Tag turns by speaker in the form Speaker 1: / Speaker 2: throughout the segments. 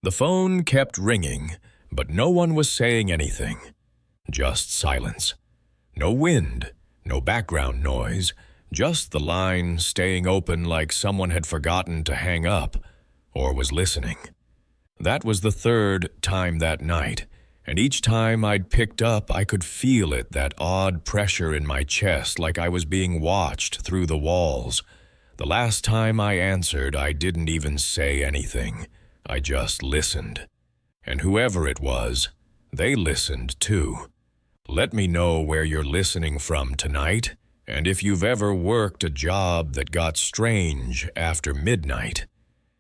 Speaker 1: The phone kept ringing, but no one was saying anything. Just silence. No wind, no background noise, just the line staying open like someone had forgotten to hang up or was listening. That was the third time that night, and each time I'd picked up, I could feel it, that odd pressure in my chest, like I was being watched through the walls. The last time I answered, I didn't even say anything. I just listened. And whoever it was, they listened too. Let me know where you're listening from tonight, and if you've ever worked a job that got strange after midnight.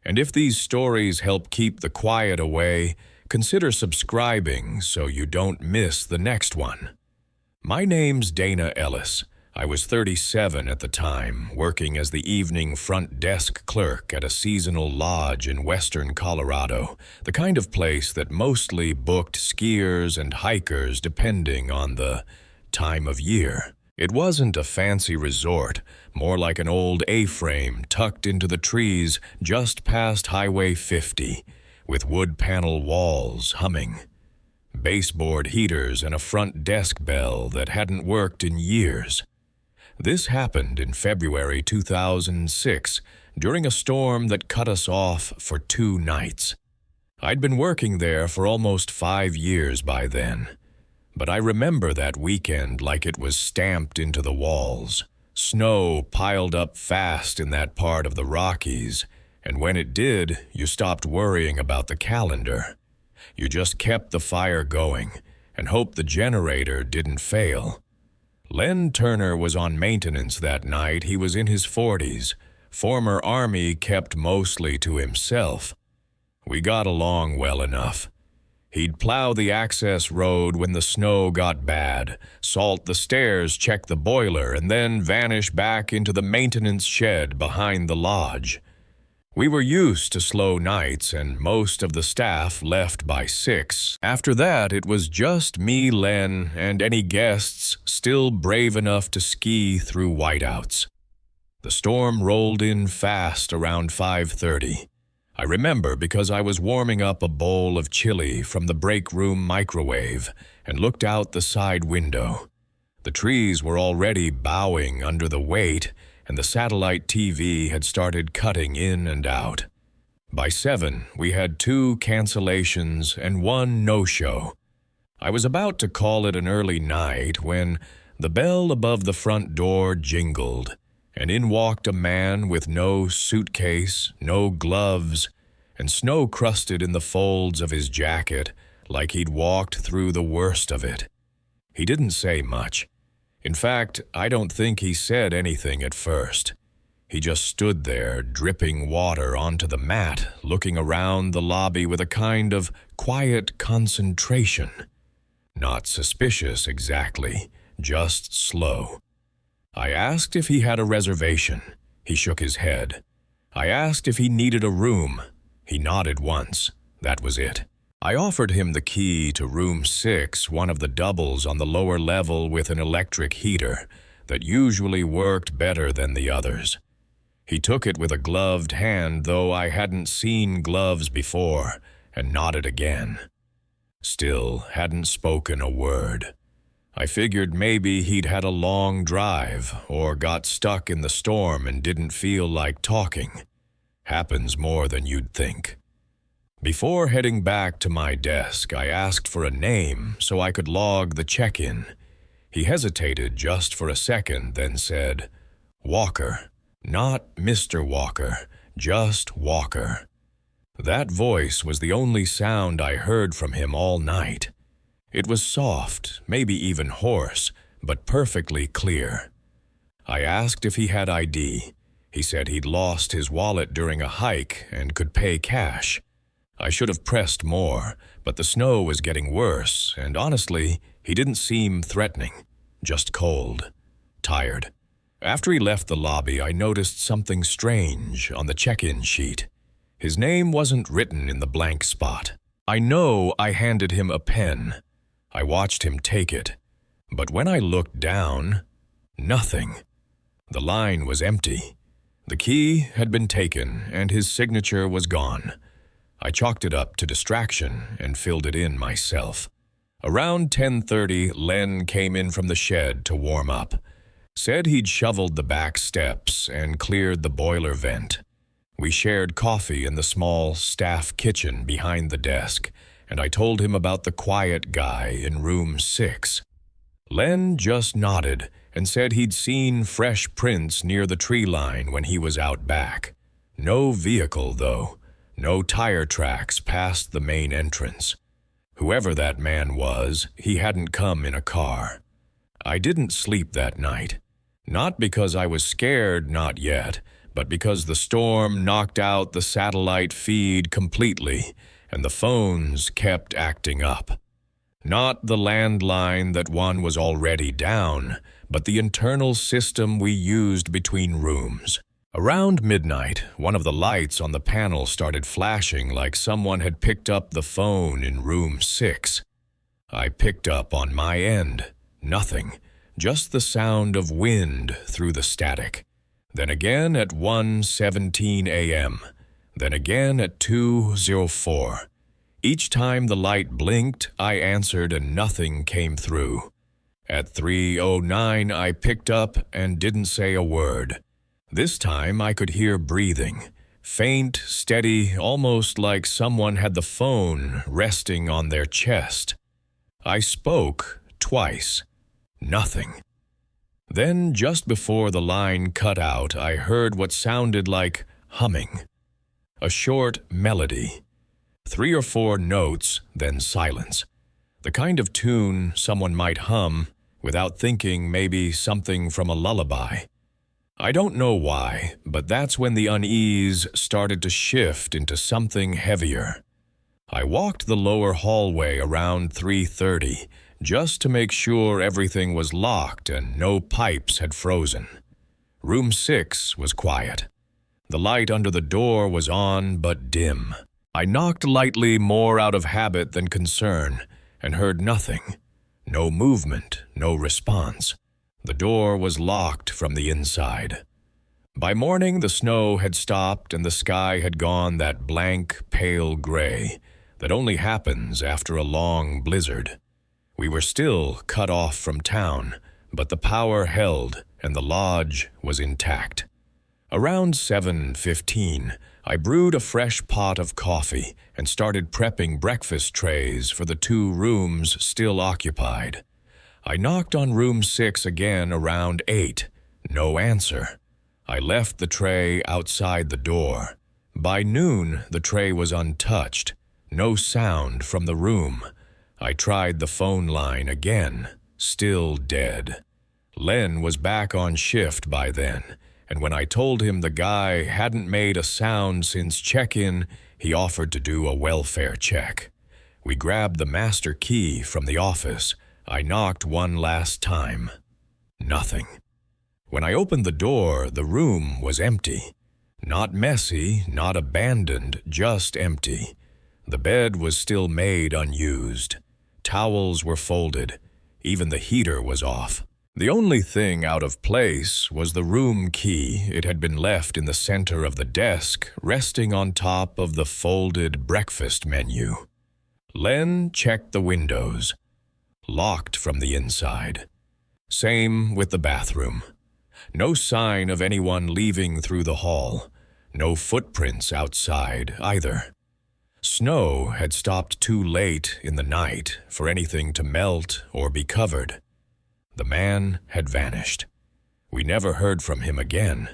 Speaker 1: And if these stories help keep the quiet away, consider subscribing so you don't miss the next one. My name's Dana Ellis. I was 37 at the time, working as the evening front desk clerk at a seasonal lodge in western Colorado, the kind of place that mostly booked skiers and hikers depending on the time of year. It wasn't a fancy resort, more like an old A-frame tucked into the trees just past Highway 50, with wood panel walls humming, baseboard heaters and a front desk bell that hadn't worked in years. This happened in February 2006, during a storm that cut us off for 2 nights. I'd been working there for almost 5 years by then, but I remember that weekend like it was stamped into the walls. Snow piled up fast in that part of the Rockies, and when it did, you stopped worrying about the calendar. You just kept the fire going and hoped the generator didn't fail. Len Turner was on maintenance that night. He was in his 40s. Former Army, kept mostly to himself. We got along well enough. He'd plow the access road when the snow got bad, salt the stairs, check the boiler, and then vanish back into the maintenance shed behind the lodge. We were used to slow nights, and most of the staff left by 6. After that, it was just me, Len, and any guests still brave enough to ski through whiteouts. The storm rolled in fast around 5:30. I remember because I was warming up a bowl of chili from the break room microwave and looked out the side window. The trees were already bowing under the weight, and the satellite TV had started cutting in and out. By 7, we had 2 cancellations and 1 no-show. I was about to call it an early night when the bell above the front door jingled, and in walked a man with no suitcase, no gloves, and snow crusted in the folds of his jacket like he'd walked through the worst of it. He didn't say much. In fact, I don't think he said anything at first. He just stood there, dripping water onto the mat, looking around the lobby with a kind of quiet concentration. Not suspicious exactly, just slow. I asked if he had a reservation. He shook his head. I asked if he needed a room. He nodded once. That was it. I offered him the key to room 6, one of the doubles on the lower level with an electric heater that usually worked better than the others. He took it with a gloved hand, though I hadn't seen gloves before, and nodded again. Still hadn't spoken a word. I figured maybe he'd had a long drive or got stuck in the storm and didn't feel like talking. Happens more than you'd think. Before heading back to my desk, I asked for a name so I could log the check-in. He hesitated just for a second, then said, "Walker." Not Mr. Walker, just Walker. That voice was the only sound I heard from him all night. It was soft, maybe even hoarse, but perfectly clear. I asked if he had ID. He said he'd lost his wallet during a hike and could pay cash. I should have pressed more, but the snow was getting worse, and honestly, he didn't seem threatening, just cold, tired. After he left the lobby, I noticed something strange on the check-in sheet. His name wasn't written in the blank spot. I know I handed him a pen. I watched him take it, but when I looked down, nothing. The line was empty. The key had been taken, and his signature was gone. I chalked it up to distraction and filled it in myself. Around 10:30, Len came in from the shed to warm up. Said he'd shoveled the back steps and cleared the boiler vent. We shared coffee in the small staff kitchen behind the desk, and I told him about the quiet guy in room 6. Len just nodded and said he'd seen fresh prints near the tree line when he was out back. No vehicle, though. No tire tracks past the main entrance. Whoever that man was, he hadn't come in a car. I didn't sleep that night. Not because I was scared, not yet, but because the storm knocked out the satellite feed completely, and the phones kept acting up. Not the landline that one was already down, but the internal system we used between rooms. Around midnight, one of the lights on the panel started flashing like someone had picked up the phone in room 6. I picked up on my end. Nothing. Just the sound of wind through the static. Then again at 1:17 a.m. Then again at 2:04. Each time the light blinked, I answered and nothing came through. At 3:09, I picked up and didn't say a word. This time I could hear breathing. Faint, steady, almost like someone had the phone resting on their chest. I spoke twice. Nothing. Then, just before the line cut out, I heard what sounded like humming. A short melody. 3 or 4 notes, then silence. The kind of tune someone might hum without thinking maybe something from a lullaby. I don't know why, but that's when the unease started to shift into something heavier. I walked the lower hallway around 3:30, just to make sure everything was locked and no pipes had frozen. Room 6 was quiet. The light under the door was on but dim. I knocked lightly, more out of habit than concern, and heard nothing. No movement, no response. The door was locked from the inside. By morning, the snow had stopped and the sky had gone that blank, pale gray that only happens after a long blizzard. We were still cut off from town, but the power held and the lodge was intact. Around 7:15, I brewed a fresh pot of coffee and started prepping breakfast trays for the 2 rooms still occupied. I knocked on room 6 again around 8. No answer. I left the tray outside the door. By noon, the tray was untouched. No sound from the room. I tried the phone line again. Still dead. Len was back on shift by then, and when I told him the guy hadn't made a sound since check-in, he offered to do a welfare check. We grabbed the master key from the office. I knocked one last time. Nothing. When I opened the door, the room was empty. Not messy, not abandoned, just empty. The bed was still made unused. Towels were folded. Even the heater was off. The only thing out of place was the room key. It had been left in the center of the desk, resting on top of the folded breakfast menu. Len checked the windows. Locked from the inside. Same with the bathroom. No sign of anyone leaving through the hall. No footprints outside either. Snow had stopped too late in the night for anything to melt or be covered. The man had vanished. We never heard from him again.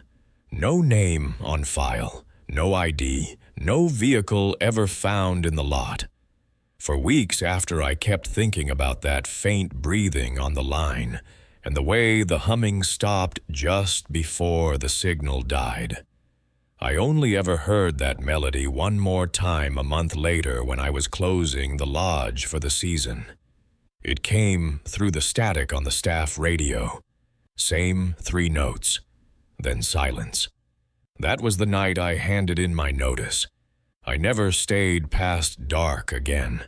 Speaker 1: No name on file, no ID, no vehicle ever found in the lot. For weeks after, I kept thinking about that faint breathing on the line and the way the humming stopped just before the signal died. I only ever heard that melody one more time a month later when I was closing the lodge for the season. It came through the static on the staff radio. Same 3 notes, then silence. That was the night I handed in my notice. I never stayed past dark again.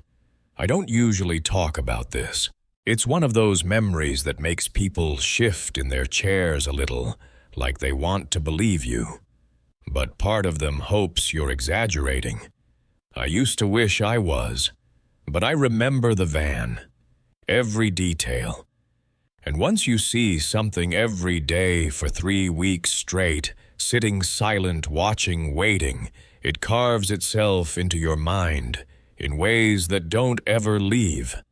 Speaker 1: I don't usually talk about this. It's one of those memories that makes people shift in their chairs a little, like they want to believe you. But part of them hopes you're exaggerating. I used to wish I was, but I remember the van, every detail. And once you see something every day for 3 weeks straight, sitting silent, watching, waiting, it carves itself into your mind in ways that don't ever leave.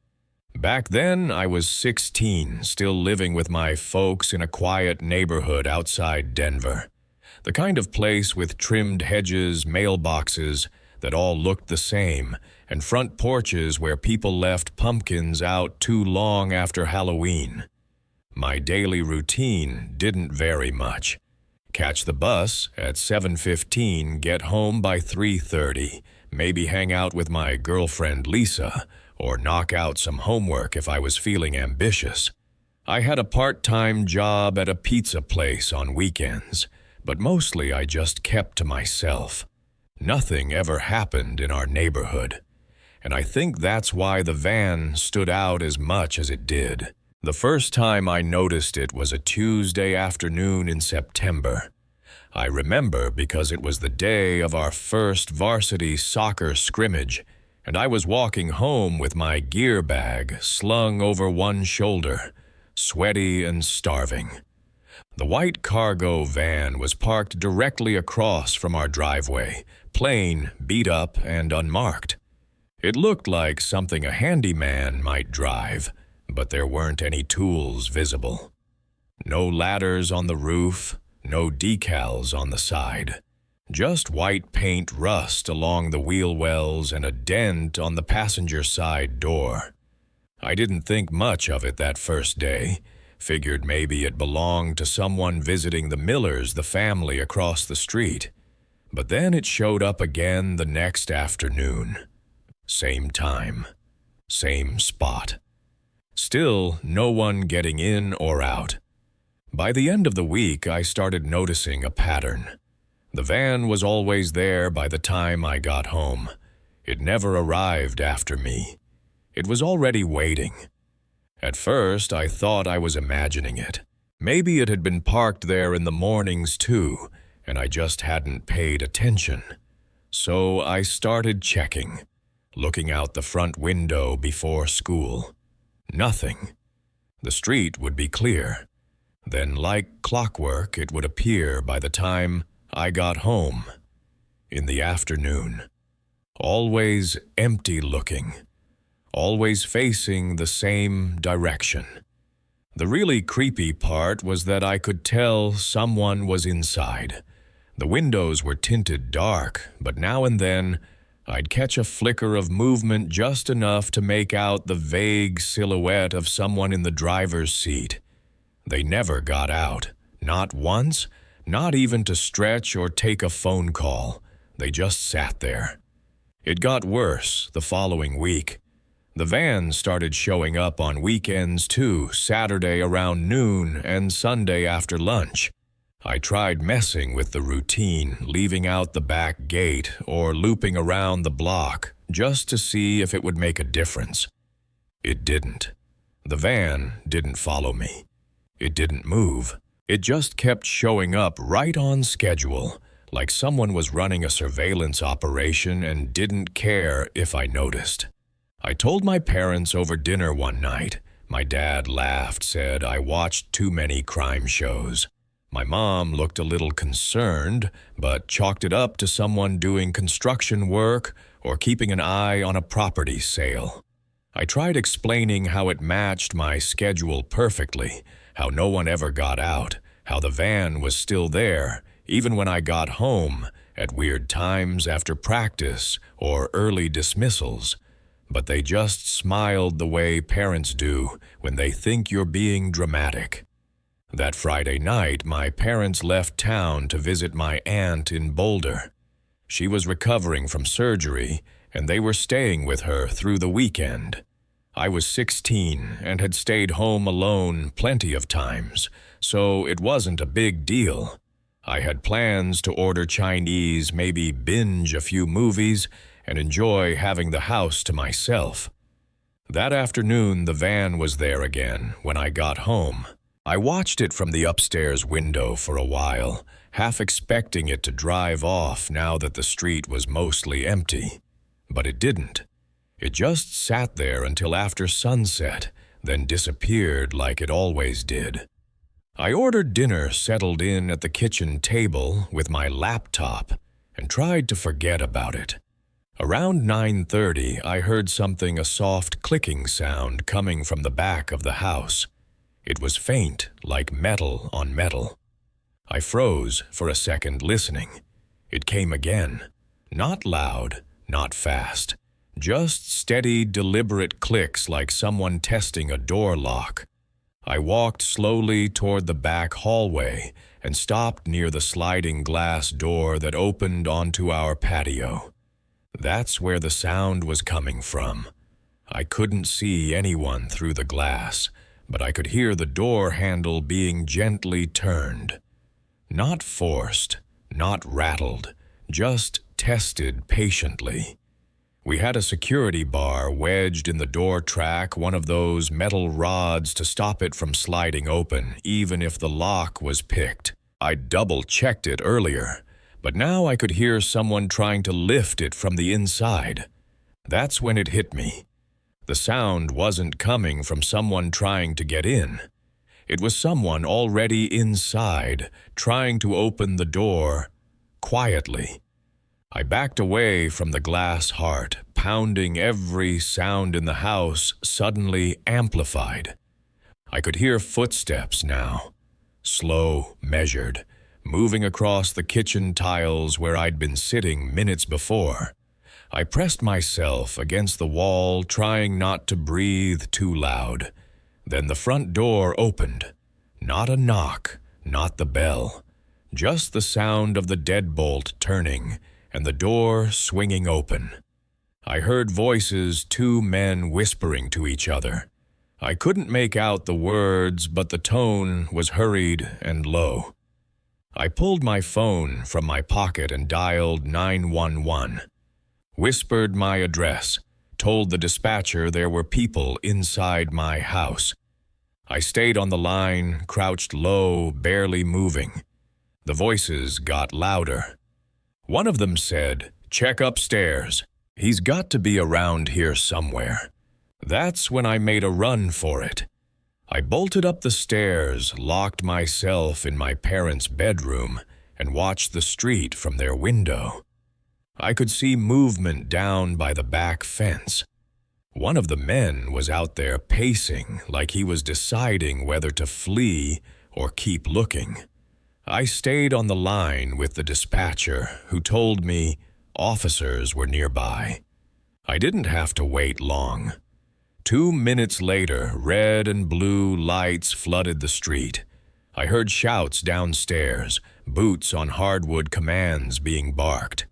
Speaker 1: Back then, I was 16, still living with my folks in a quiet neighborhood outside Denver. The kind of place with trimmed hedges, mailboxes that all looked the same, and front porches where people left pumpkins out too long after Halloween. My daily routine didn't vary much. Catch the bus at 7:15, get home by 3:30, maybe hang out with my girlfriend Lisa, or knock out some homework if I was feeling ambitious. I had a part-time job at a pizza place on weekends, but mostly I just kept to myself. Nothing ever happened in our neighborhood, and I think that's why the van stood out as much as it did. The first time I noticed it was a Tuesday afternoon in September. I remember because it was the day of our first varsity soccer scrimmage, and I was walking home with my gear bag slung over one shoulder, sweaty and starving. The white cargo van was parked directly across from our driveway, plain, beat up, and unmarked. It looked like something a handyman might drive, but there weren't any tools visible. No ladders on the roof, no decals on the side. Just white paint rust along the wheel wells and a dent on the passenger side door. I didn't think much of it that first day. Figured maybe it belonged to someone visiting the Millers, the family across the street. But then it showed up again the next afternoon. Same time, same spot. Still, no one getting in or out. By the end of the week, I started noticing a pattern. The van was always there by the time I got home. It never arrived after me. It was already waiting. At first, I thought I was imagining it. Maybe it had been parked there in the mornings too, and I just hadn't paid attention. So I started checking, looking out the front window before school. Nothing. The street would be clear. Then, like clockwork, it would appear by the time I got home. In the afternoon. Always empty-looking. Always facing the same direction. The really creepy part was that I could tell someone was inside. The windows were tinted dark, but now and then I'd catch a flicker of movement just enough to make out the vague silhouette of someone in the driver's seat. They never got out, not once, not even to stretch or take a phone call. They just sat there. It got worse the following week. The van started showing up on weekends too, Saturday around noon and Sunday after lunch. I tried messing with the routine, leaving out the back gate or looping around the block just to see if it would make a difference. It didn't. The van didn't follow me. It didn't move. It just kept showing up right on schedule, like someone was running a surveillance operation and didn't care if I noticed. I told my parents over dinner one night. My dad laughed, said I watched too many crime shows. My mom looked a little concerned, but chalked it up to someone doing construction work or keeping an eye on a property sale. I tried explaining how it matched my schedule perfectly, how no one ever got out, how the van was still there, even when I got home, at weird times after practice or early dismissals. But they just smiled the way parents do when they think you're being dramatic. That Friday night, my parents left town to visit my aunt in Boulder. She was recovering from surgery, and they were staying with her through the weekend. I was 16 and had stayed home alone plenty of times, so it wasn't a big deal. I had plans to order Chinese, maybe binge a few movies, and enjoy having the house to myself. That afternoon, the van was there again when I got home. I watched it from the upstairs window for a while, half expecting it to drive off now that the street was mostly empty. But it didn't. It just sat there until after sunset, then disappeared like it always did. I ordered dinner settled in at the kitchen table with my laptop and tried to forget about it. Around 9:30, I heard a soft clicking sound coming from the back of the house. It was faint, like metal on metal. I froze for a second listening. It came again. Not loud, not fast. Just steady, deliberate clicks like someone testing a door lock. I walked slowly toward the back hallway and stopped near the sliding glass door that opened onto our patio. That's where the sound was coming from. I couldn't see anyone through the glass, but I could hear the door handle being gently turned. Not forced, not rattled, just tested patiently. We had a security bar wedged in the door track, one of those metal rods to stop it from sliding open, even if the lock was picked. I'd double-checked it earlier, but now I could hear someone trying to lift it from the inside. That's when it hit me. The sound wasn't coming from someone trying to get in. It was someone already inside, trying to open the door quietly. I backed away from the glass heart, pounding every sound in the house suddenly amplified. I could hear footsteps now, slow, measured, moving across the kitchen tiles where I'd been sitting minutes before. I pressed myself against the wall, trying not to breathe too loud. Then the front door opened. Not a knock, not the bell, just the sound of the deadbolt turning and the door swinging open. I heard voices, two men whispering to each other. I couldn't make out the words, but the tone was hurried and low. I pulled my phone from my pocket and dialed 911. Whispered my address, told the dispatcher there were people inside my house. I stayed on the line, crouched low, barely moving. The voices got louder. One of them said, "Check upstairs. He's got to be around here somewhere." That's when I made a run for it. I bolted up the stairs, locked myself in my parents' bedroom, and watched the street from their window. I could see movement down by the back fence. One of the men was out there pacing like he was deciding whether to flee or keep looking. I stayed on the line with the dispatcher, who told me officers were nearby. I didn't have to wait long. 2 minutes later, red and blue lights flooded the street. I heard shouts downstairs, boots on hardwood commands being barked.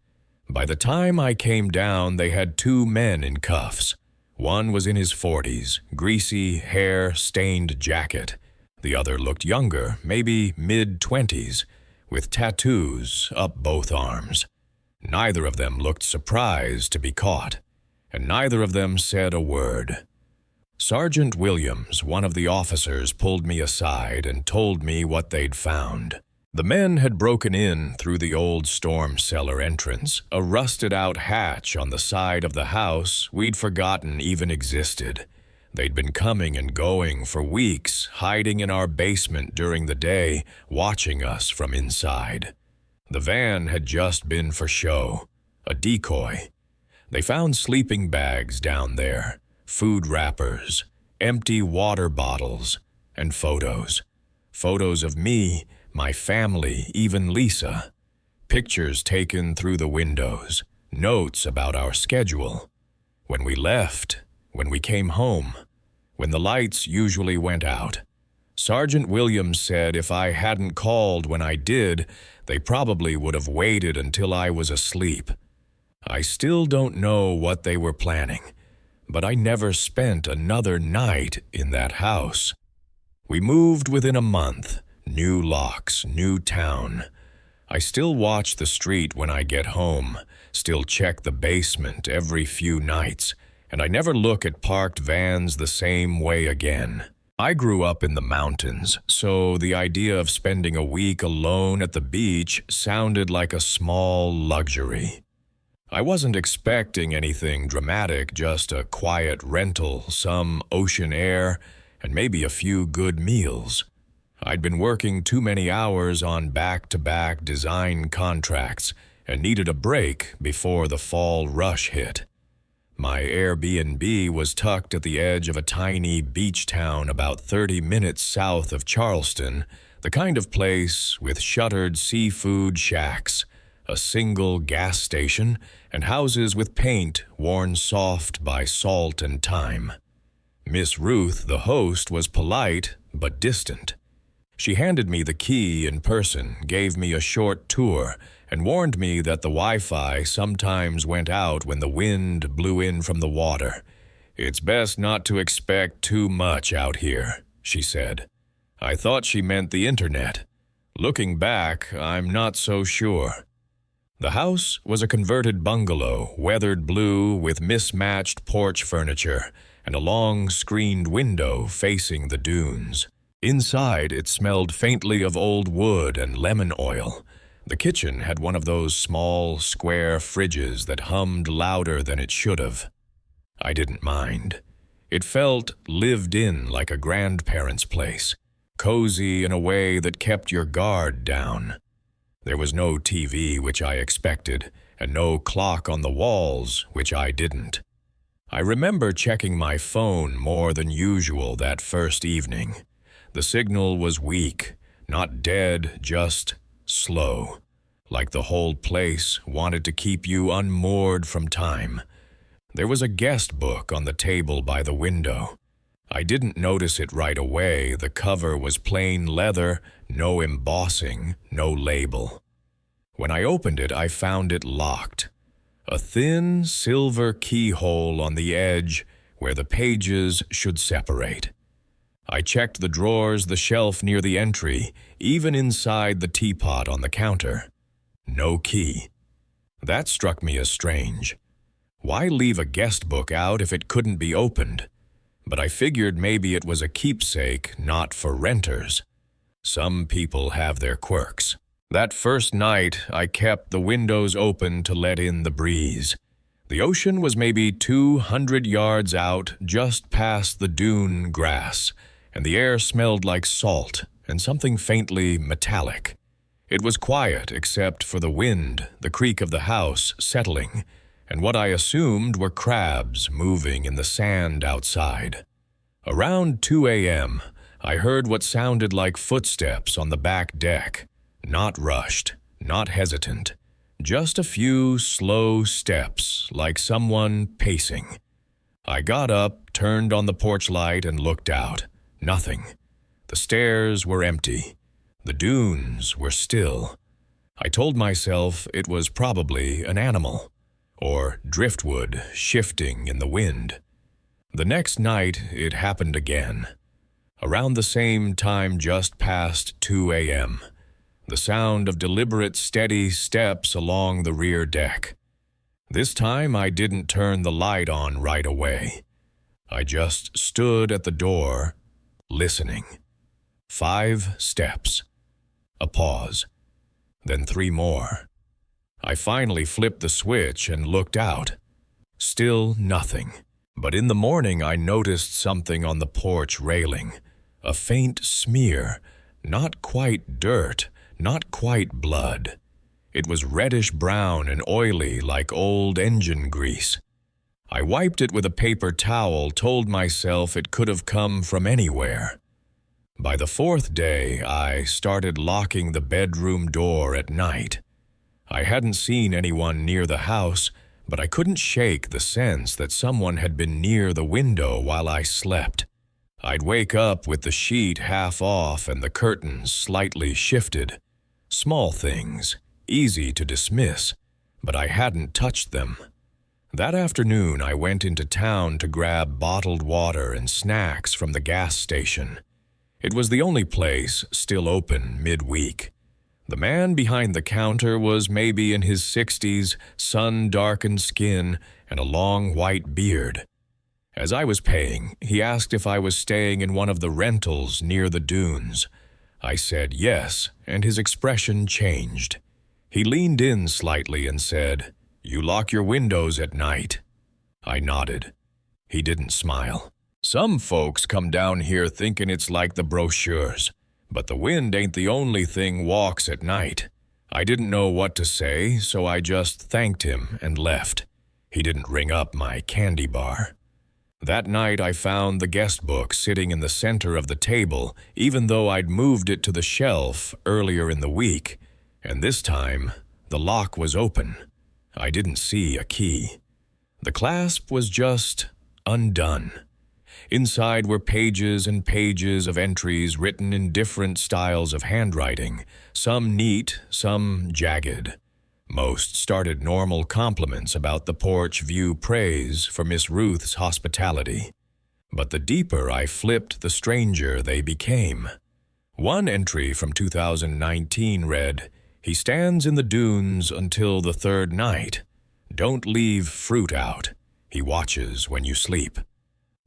Speaker 1: By the time I came down, they had 2 men in cuffs. One was in his 40s, greasy hair, stained jacket. The other looked younger, maybe mid-20s, with tattoos up both arms. Neither of them looked surprised to be caught, and neither of them said a word. Sergeant Williams, one of the officers, pulled me aside and told me what they'd found. The men had broken in through the old storm cellar entrance, a rusted-out hatch on the side of the house we'd forgotten even existed. They'd been coming and going for weeks, hiding in our basement during the day, watching us from inside. The van had just been for show, a decoy. They found sleeping bags down there, food wrappers, empty water bottles, and photos. Photos of me, my family, even Lisa. Pictures taken through the windows, notes about our schedule. When we left, when we came home, when the lights usually went out. Sergeant Williams said if I hadn't called when I did, they probably would have waited until I was asleep. I still don't know what they were planning, but I never spent another night in that house. We moved within a month, new locks, new town. I still watch the street when I get home, still check the basement every few nights, and I never look at parked vans the same way again. I grew up in the mountains, so the idea of spending a week alone at the beach sounded like a small luxury. I wasn't expecting anything dramatic, just a quiet rental, some ocean air, and maybe a few good meals. I'd been working too many hours on back-to-back design contracts and needed a break before the fall rush hit. My Airbnb was tucked at the edge of a tiny beach town about 30 minutes south of Charleston, the kind of place with shuttered seafood shacks, a single gas station, and houses with paint worn soft by salt and time. Miss Ruth, the host, was polite but distant. She handed me the key in person, gave me a short tour, and warned me that the Wi-Fi sometimes went out when the wind blew in from the water. "It's best not to expect too much out here," she said. I thought she meant the internet. Looking back, I'm not so sure. The house was a converted bungalow, weathered blue with mismatched porch furniture and a long screened window facing the dunes. Inside, it smelled faintly of old wood and lemon oil. The kitchen had one of those small, square fridges that hummed louder than it should have. I didn't mind. It felt lived in like a grandparent's place, cozy in a way that kept your guard down. There was no TV, which I expected, and no clock on the walls, which I didn't. I remember checking my phone more than usual that first evening. The signal was weak, not dead, just slow, like the whole place wanted to keep you unmoored from time. There was a guest book on the table by the window. I didn't notice it right away. The cover was plain leather, no embossing, no label. When I opened it, I found it locked. A thin silver keyhole on the edge where the pages should separate. I checked the drawers, the shelf near the entry, even inside the teapot on the counter. No key. That struck me as strange. Why leave a guest book out if it couldn't be opened? But I figured maybe it was a keepsake, not for renters. Some people have their quirks. That first night, I kept the windows open to let in the breeze. The ocean was maybe 200 yards out, just past the dune grass, and the air smelled like salt and something faintly metallic. It was quiet except for the wind, the creak of the house settling, and what I assumed were crabs moving in the sand outside. Around 2 a.m., I heard what sounded like footsteps on the back deck. Not rushed, not hesitant, just a few slow steps, like someone pacing. I got up, turned on the porch light, and looked out. Nothing. The stairs were empty. The dunes were still. I told myself it was probably an animal, or driftwood shifting in the wind. The next night, it happened again. Around the same time, just past 2 a.m., the sound of deliberate, steady steps along the rear deck. This time, I didn't turn the light on right away. I just stood at the door, listening. 5 steps. A pause. Then 3 more. I finally flipped the switch and looked out. Still nothing. But in the morning, I noticed something on the porch railing. A faint smear. Not quite dirt, not quite blood. It was reddish-brown and oily like old engine grease. I wiped it with a paper towel, told myself it could have come from anywhere. By the 4th day, I started locking the bedroom door at night. I hadn't seen anyone near the house, but I couldn't shake the sense that someone had been near the window while I slept. I'd wake up with the sheet half off and the curtains slightly shifted. Small things, easy to dismiss, but I hadn't touched them. That afternoon, I went into town to grab bottled water and snacks from the gas station. It was the only place still open midweek. The man behind the counter was maybe in his 60s, sun-darkened skin, and a long white beard. As I was paying, he asked if I was staying in one of the rentals near the dunes. I said yes, and his expression changed. He leaned in slightly and said, You lock your windows at night." I nodded. He didn't smile. "Some folks come down here thinking it's like the brochures, but the wind ain't the only thing walks at night." I didn't know what to say, so I just thanked him and left. He didn't ring up my candy bar. That night I found the guest book sitting in the center of the table, even though I'd moved it to the shelf earlier in the week, and this time the lock was open. I didn't see a key. The clasp was just undone. Inside were pages and pages of entries written in different styles of handwriting, some neat, some jagged. Most started normal compliments about the porch view, praise for Miss Ruth's hospitality. But the deeper I flipped, the stranger they became. One entry from 2019 read, "He stands in the dunes until the third night. Don't leave fruit out. He watches when you sleep."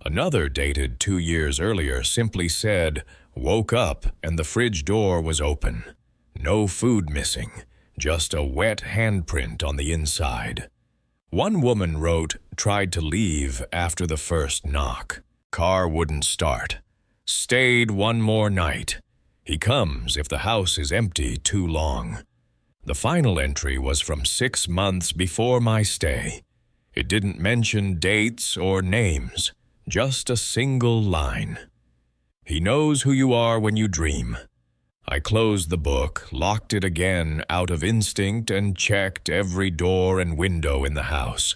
Speaker 1: Another, dated 2 years earlier, simply said, "Woke up and the fridge door was open. No food missing, just a wet handprint on the inside." One woman wrote, "Tried to leave after the first knock. Car wouldn't start. Stayed one more night. He comes if the house is empty too long." The final entry was from 6 months before my stay. It didn't mention dates or names. Just a single line. "He knows who you are when you dream." I closed the book, locked it again out of instinct, and checked every door and window in the house.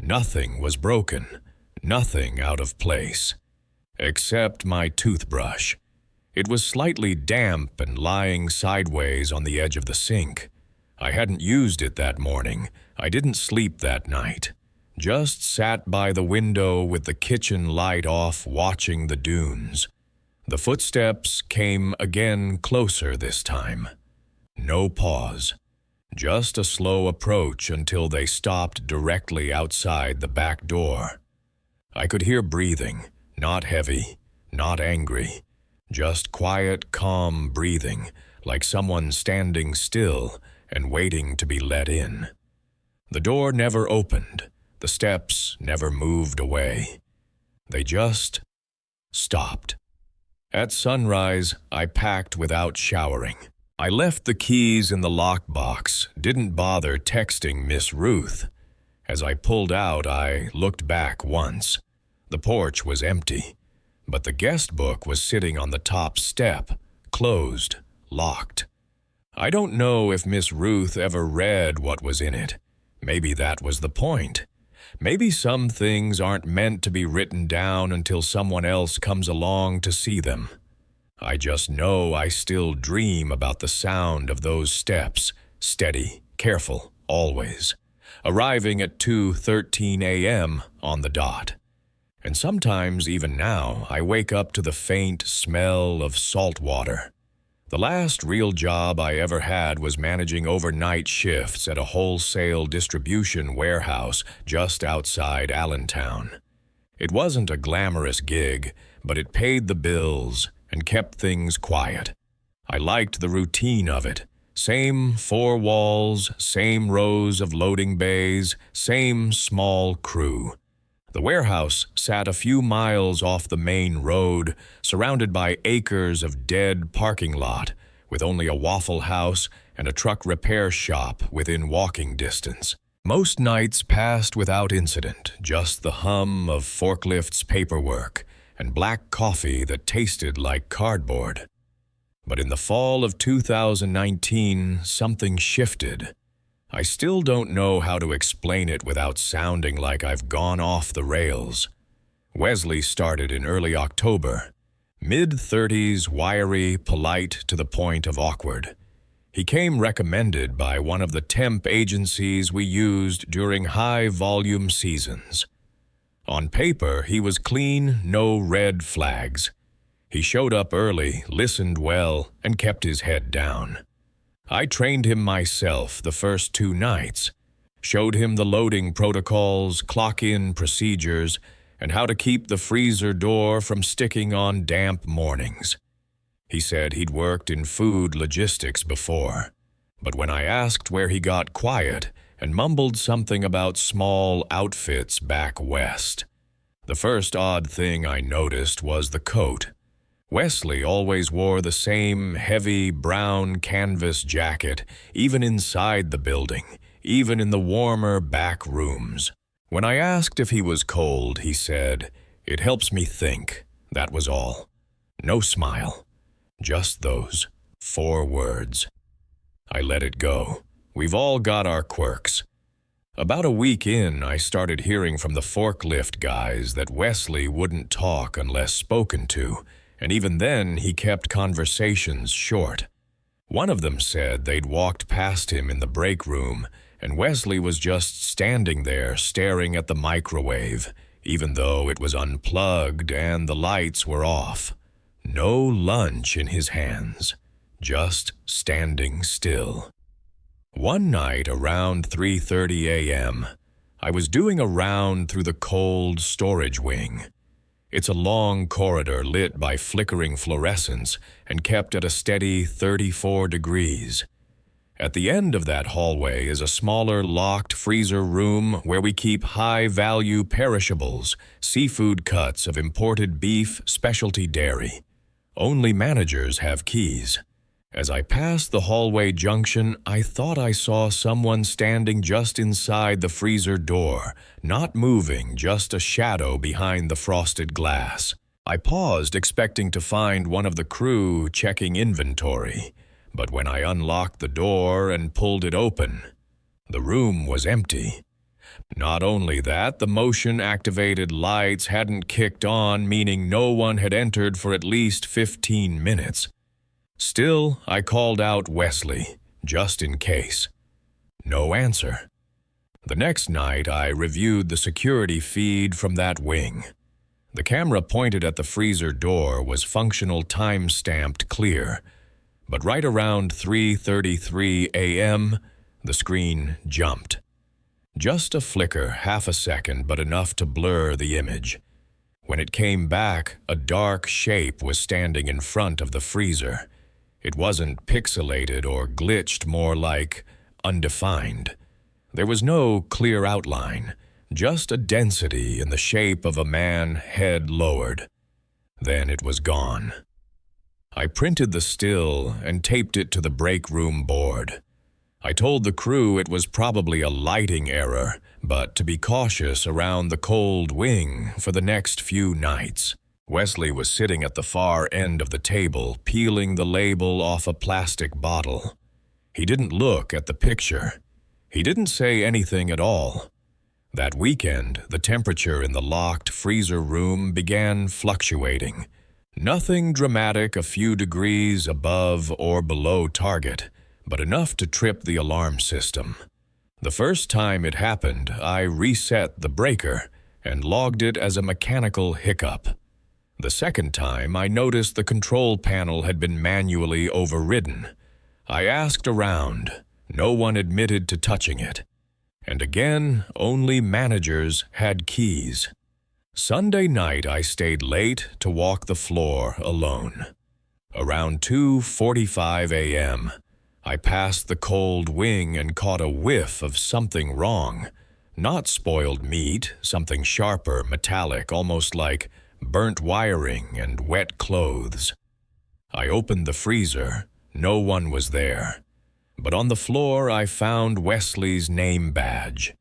Speaker 1: Nothing was broken, nothing out of place. Except my toothbrush. It was slightly damp and lying sideways on the edge of the sink. I hadn't used it that morning. I didn't sleep that night. Just sat by the window with the kitchen light off, watching the dunes. The footsteps came again, closer this time. No pause. Just a slow approach until they stopped directly outside the back door. I could hear breathing, not heavy, not angry. Just quiet, calm breathing, like someone standing still and waiting to be let in. The door never opened. The steps never moved away. They just stopped. At sunrise, I packed without showering. I left the keys in the lockbox, didn't bother texting Miss Ruth. As I pulled out, I looked back once. The porch was empty, but the guest book was sitting on the top step, closed, locked. I don't know if Miss Ruth ever read what was in it. Maybe that was the point. Maybe some things aren't meant to be written down until someone else comes along to see them. I just know I still dream about the sound of those steps, steady, careful, always, arriving at 2:13 a.m. on the dot. And sometimes, even now, I wake up to the faint smell of salt water. The last real job I ever had was managing overnight shifts at a wholesale distribution warehouse just outside Allentown. It wasn't a glamorous gig, but it paid the bills and kept things quiet. I liked the routine of it. Same 4 walls, same rows of loading bays, same small crew. The warehouse sat a few miles off the main road, surrounded by acres of dead parking lot, with only a Waffle House and a truck repair shop within walking distance. Most nights passed without incident, just the hum of forklifts' paperwork and black coffee that tasted like cardboard. But in the fall of 2019, something shifted. I still don't know how to explain it without sounding like I've gone off the rails. Wesley started in early October. Mid-30s, wiry, polite to the point of awkward. He came recommended by one of the temp agencies we used during high-volume seasons. On paper, he was clean, no red flags. He showed up early, listened well, and kept his head down. I trained him myself the first 2 nights, showed him the loading protocols, clock-in procedures, and how to keep the freezer door from sticking on damp mornings. He said he'd worked in food logistics before, but when I asked where he got quiet and mumbled something about small outfits back west. The first odd thing I noticed was the coat. Wesley always wore the same heavy brown canvas jacket, even inside the building, even in the warmer back rooms. When I asked if he was cold, he said, "It helps me think." That was all. No smile. Just those 4 words. I let it go. We've all got our quirks. About a week in, I started hearing from the forklift guys that Wesley wouldn't talk unless spoken to, and even then he kept conversations short. One of them said they'd walked past him in the break room, and Wesley was just standing there staring at the microwave, even though it was unplugged and the lights were off. No lunch in his hands, just standing still. One night around 3:30 a.m., I was doing a round through the cold storage wing. It's a long corridor lit by flickering fluorescents and kept at a steady 34 degrees. At the end of that hallway is a smaller locked freezer room where we keep high-value perishables, seafood cuts of imported beef, specialty dairy. Only managers have keys. As I passed the hallway junction, I thought I saw someone standing just inside the freezer door, not moving, just a shadow behind the frosted glass. I paused, expecting to find one of the crew checking inventory, but when I unlocked the door and pulled it open, the room was empty. Not only that, the motion-activated lights hadn't kicked on, meaning no one had entered for at least 15 minutes. Still, I called out Wesley, just in case. No answer. The next night, I reviewed the security feed from that wing. The camera pointed at the freezer door was functional time-stamped clear, but right around 3:33 a.m., the screen jumped. Just a flicker, half a second, but enough to blur the image. When it came back, a dark shape was standing in front of the freezer. It wasn't pixelated or glitched, more like undefined. There was no clear outline, just a density in the shape of a man, head lowered. Then it was gone. I printed the still and taped it to the break room board. I told the crew it was probably a lighting error, but to be cautious around the cold wing for the next few nights. Wesley was sitting at the far end of the table, peeling the label off a plastic bottle. He didn't look at the picture. He didn't say anything at all. That weekend, the temperature in the locked freezer room began fluctuating. Nothing dramatic, a few degrees above or below target, but enough to trip the alarm system. The first time it happened, I reset the breaker and logged it as a mechanical hiccup. The second time, I noticed the control panel had been manually overridden. I asked around. No one admitted to touching it. And again, only managers had keys. Sunday night, I stayed late to walk the floor alone. Around 2:45 a.m., I passed the cold wing and caught a whiff of something wrong. Not spoiled meat, something sharper, metallic, almost like burnt wiring and wet clothes. I opened the freezer. No one was there. But on the floor, I found Wesley's name badge.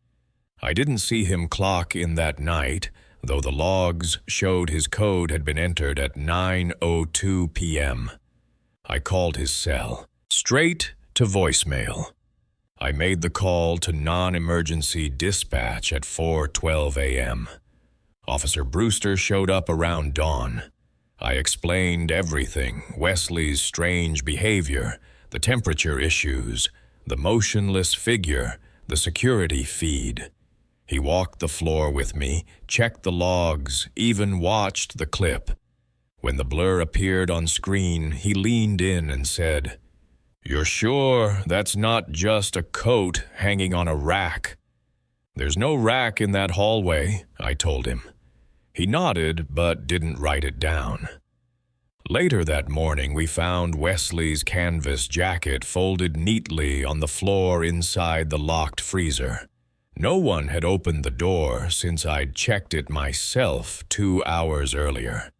Speaker 1: I didn't see him clock in that night, though the logs showed his code had been entered at 9:02 p.m. I called his cell, straight to voicemail. I made the call to non-emergency dispatch at 4:12 a.m. Officer Brewster showed up around dawn. I explained everything, Wesley's strange behavior, the temperature issues, the motionless figure, the security feed. He walked the floor with me, checked the logs, even watched the clip. When the blur appeared on screen, he leaned in and said, "You're sure that's not just a coat hanging on a rack?" "There's no rack in that hallway," I told him. He nodded, but didn't write it down. Later that morning, we found Wesley's canvas jacket folded neatly on the floor inside the locked freezer. No one had opened the door since I'd checked it myself 2 hours earlier.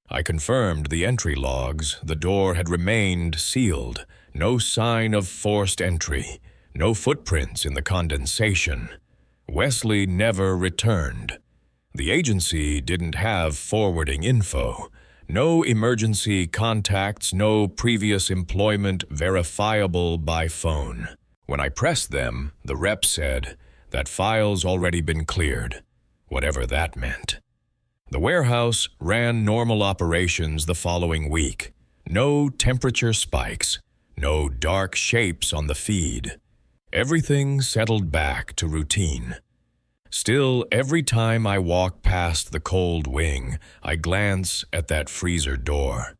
Speaker 1: I confirmed the entry logs. The door had remained sealed. No sign of forced entry. No footprints in the condensation. Wesley never returned. The agency didn't have forwarding info. No emergency contacts, no previous employment verifiable by phone. When I pressed them, the rep said that file's already been cleared, whatever that meant. The warehouse ran normal operations the following week. No temperature spikes, no dark shapes on the feed. Everything settled back to routine. Still, every time I walk past the cold wing, I glance at that freezer door.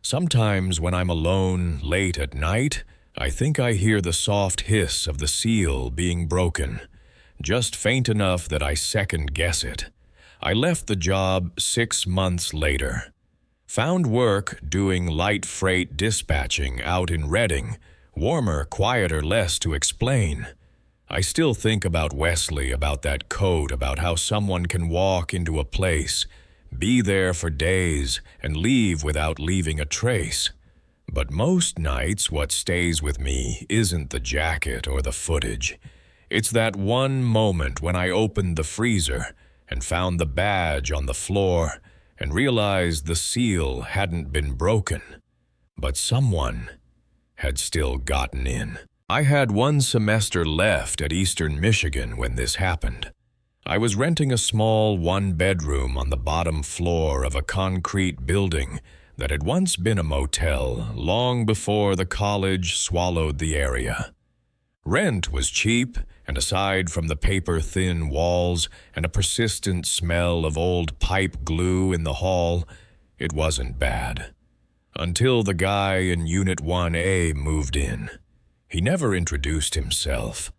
Speaker 1: Sometimes when I'm alone late at night, I think I hear the soft hiss of the seal being broken, just faint enough that I second-guess it. I left the job 6 months later. Found work doing light freight dispatching out in Reading, warmer, quieter, less to explain. I still think about Wesley, about that quote, about how someone can walk into a place, be there for days, and leave without leaving a trace. But most nights what stays with me isn't the jacket or the footage. It's that one moment when I opened the freezer and found the badge on the floor and realized the seal hadn't been broken, but someone had still gotten in. I had 1 semester left at Eastern Michigan when this happened. I was renting a small 1-bedroom on the bottom floor of a concrete building that had once been a motel long before the college swallowed the area. Rent was cheap, and aside from the paper-thin walls and a persistent smell of old pipe glue in the hall, it wasn't bad. Until the guy in Unit 1A moved in. He never introduced himself.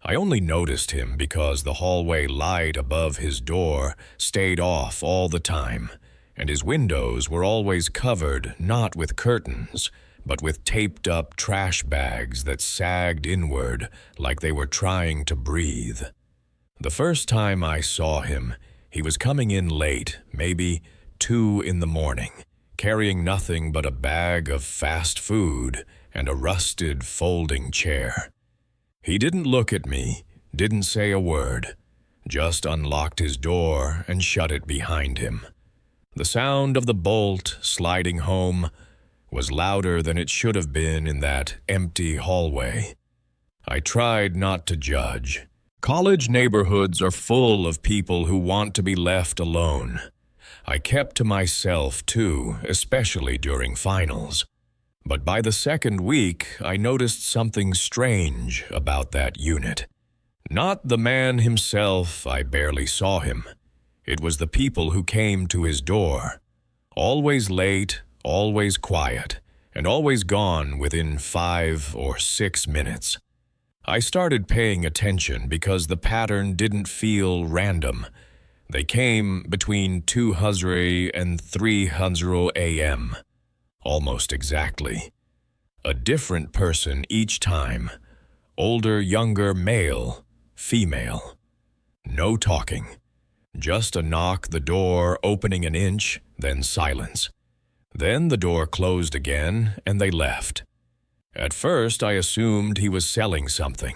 Speaker 1: I only noticed him because the hallway light above his door stayed off all the time, and his windows were always covered not with curtains, but with taped-up trash bags that sagged inward like they were trying to breathe. The first time I saw him, he was coming in late, maybe 2 in the morning, carrying nothing but a bag of fast food and a rusted folding chair. He didn't look at me, didn't say a word, just unlocked his door and shut it behind him. The sound of the bolt sliding home was louder than it should have been in that empty hallway. I tried not to judge. College neighborhoods are full of people who want to be left alone. I kept to myself too, especially during finals. But by the 2nd week, I noticed something strange about that unit. Not the man himself, I barely saw him. It was the people who came to his door. Always late, always quiet, and always gone within 5 or 6 minutes. I started paying attention because the pattern didn't feel random. They came between 2:00 and 3:00 a.m. Almost exactly. A different person each time. Older, younger, male, female. No talking. Just a knock, the door opening an inch, then silence. Then the door closed again, and they left. At first, I assumed he was selling something,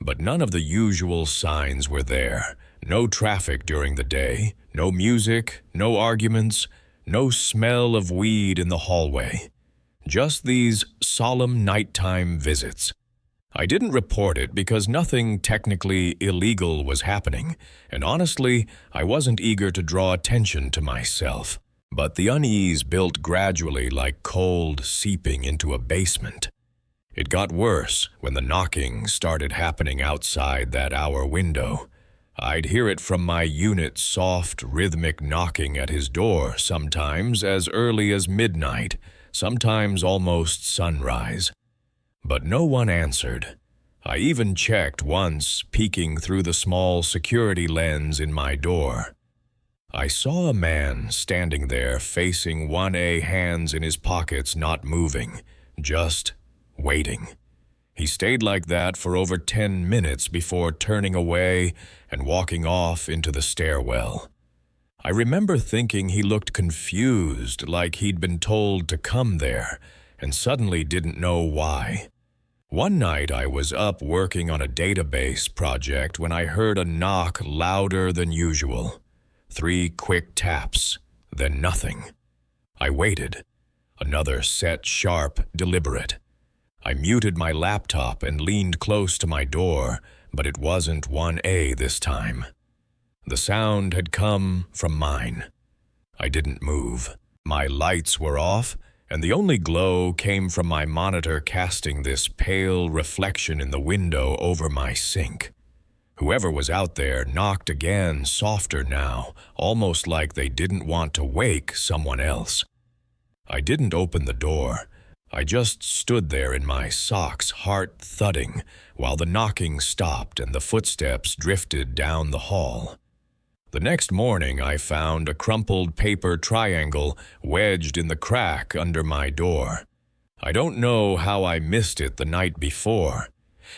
Speaker 1: but none of the usual signs were there. No traffic during the day, no music, no arguments, no smell of weed in the hallway. Just these solemn nighttime visits. I didn't report it because nothing technically illegal was happening, and honestly, I wasn't eager to draw attention to myself. But the unease built gradually like cold seeping into a basement. It got worse when the knocking started happening outside that hour window. I'd hear it from my unit's soft, rhythmic knocking at his door, sometimes as early as midnight, sometimes almost sunrise. But no one answered. I even checked once, peeking through the small security lens in my door. I saw a man standing there facing 1A, hands in his pockets, not moving, just waiting. He stayed like that for over 10 minutes before turning away and walking off into the stairwell. I remember thinking he looked confused, like he'd been told to come there, and suddenly didn't know why. One night I was up working on a database project when I heard a knock louder than usual. 3 quick taps, then nothing. I waited. Another set, sharp, deliberate. I muted my laptop and leaned close to my door, but it wasn't 1A this time. The sound had come from mine. I didn't move. My lights were off, and the only glow came from my monitor casting this pale reflection in the window over my sink. Whoever was out there knocked again, softer now, almost like they didn't want to wake someone else. I didn't open the door. I just stood there in my socks, heart thudding, while the knocking stopped and the footsteps drifted down the hall. The next morning I found a crumpled paper triangle wedged in the crack under my door. I don't know how I missed it the night before.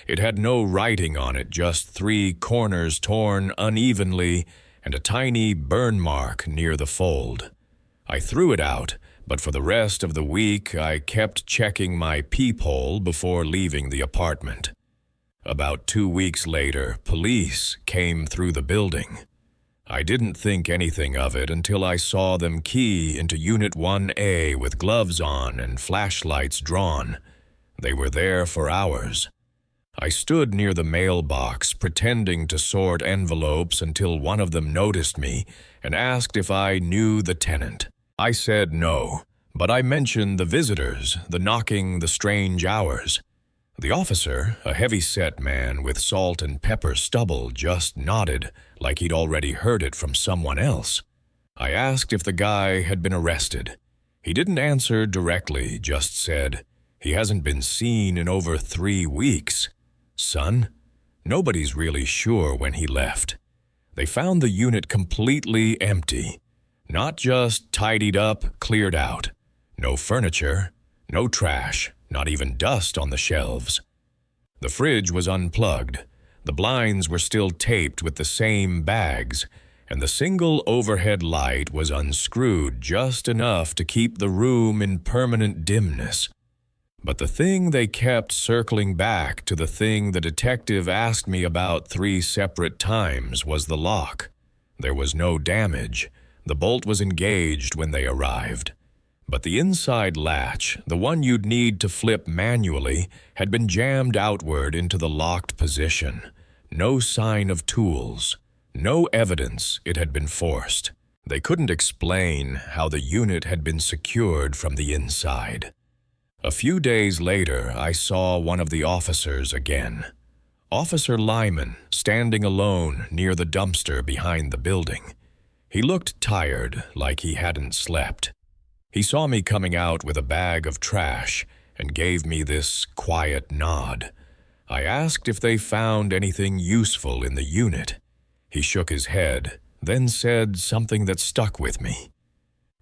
Speaker 1: It had no writing on it, just 3 corners torn unevenly and a tiny burn mark near the fold. I threw it out, but for the rest of the week I kept checking my peephole before leaving the apartment. About 2 weeks later, police came through the building. I didn't think anything of it until I saw them key into Unit 1A with gloves on and flashlights drawn. They were there for hours. I stood near the mailbox pretending to sort envelopes until one of them noticed me and asked if I knew the tenant. I said no, but I mentioned the visitors, the knocking, the strange hours. The officer, a heavy-set man with salt and pepper stubble, just nodded like he'd already heard it from someone else. I asked if the guy had been arrested. He didn't answer directly, just said, "He hasn't been seen in over 3 weeks. Son, nobody's really sure when he left." They found the unit completely empty. Not just tidied up, cleared out. No furniture, no trash, not even dust on the shelves. The fridge was unplugged. The blinds were still taped with the same bags, and the single overhead light was unscrewed just enough to keep the room in permanent dimness. But the thing they kept circling back to, the thing the detective asked me about 3 separate times, was the lock. There was no damage. The bolt was engaged when they arrived. But the inside latch, the one you'd need to flip manually, had been jammed outward into the locked position. No sign of tools. No evidence it had been forced. They couldn't explain how the unit had been secured from the inside. A few days later, I saw one of the officers again. Officer Lyman, standing alone near the dumpster behind the building. He looked tired, like he hadn't slept. He saw me coming out with a bag of trash and gave me this quiet nod. I asked if they found anything useful in the unit. He shook his head, then said something that stuck with me.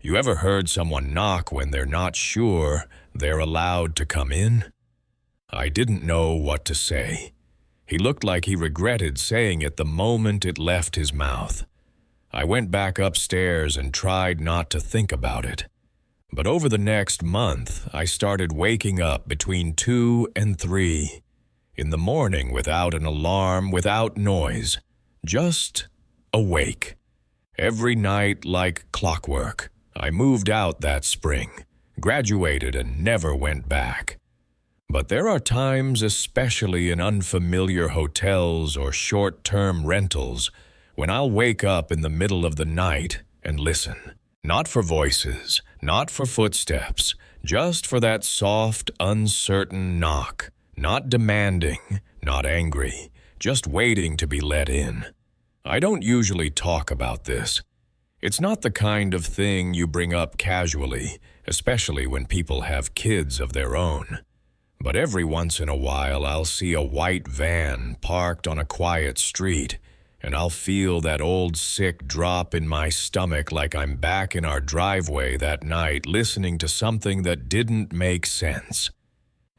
Speaker 1: "You ever heard someone knock when they're not sure they're allowed to come in?" I didn't know what to say. He looked like he regretted saying it the moment it left his mouth. I went back upstairs and tried not to think about it. But over the next month, I started waking up between 2 and 3. In the morning, without an alarm, without noise. Just awake. Every night like clockwork. I moved out that spring, graduated, and never went back. But there are times, especially in unfamiliar hotels or short-term rentals, when I'll wake up in the middle of the night and listen. Not for voices, not for footsteps, just for that soft, uncertain knock. Not demanding, not angry, just waiting to be let in. I don't usually talk about this. It's not the kind of thing you bring up casually, especially when people have kids of their own. But every once in a while I'll see a white van parked on a quiet street, and I'll feel that old sick drop in my stomach like I'm back in our driveway that night listening to something that didn't make sense.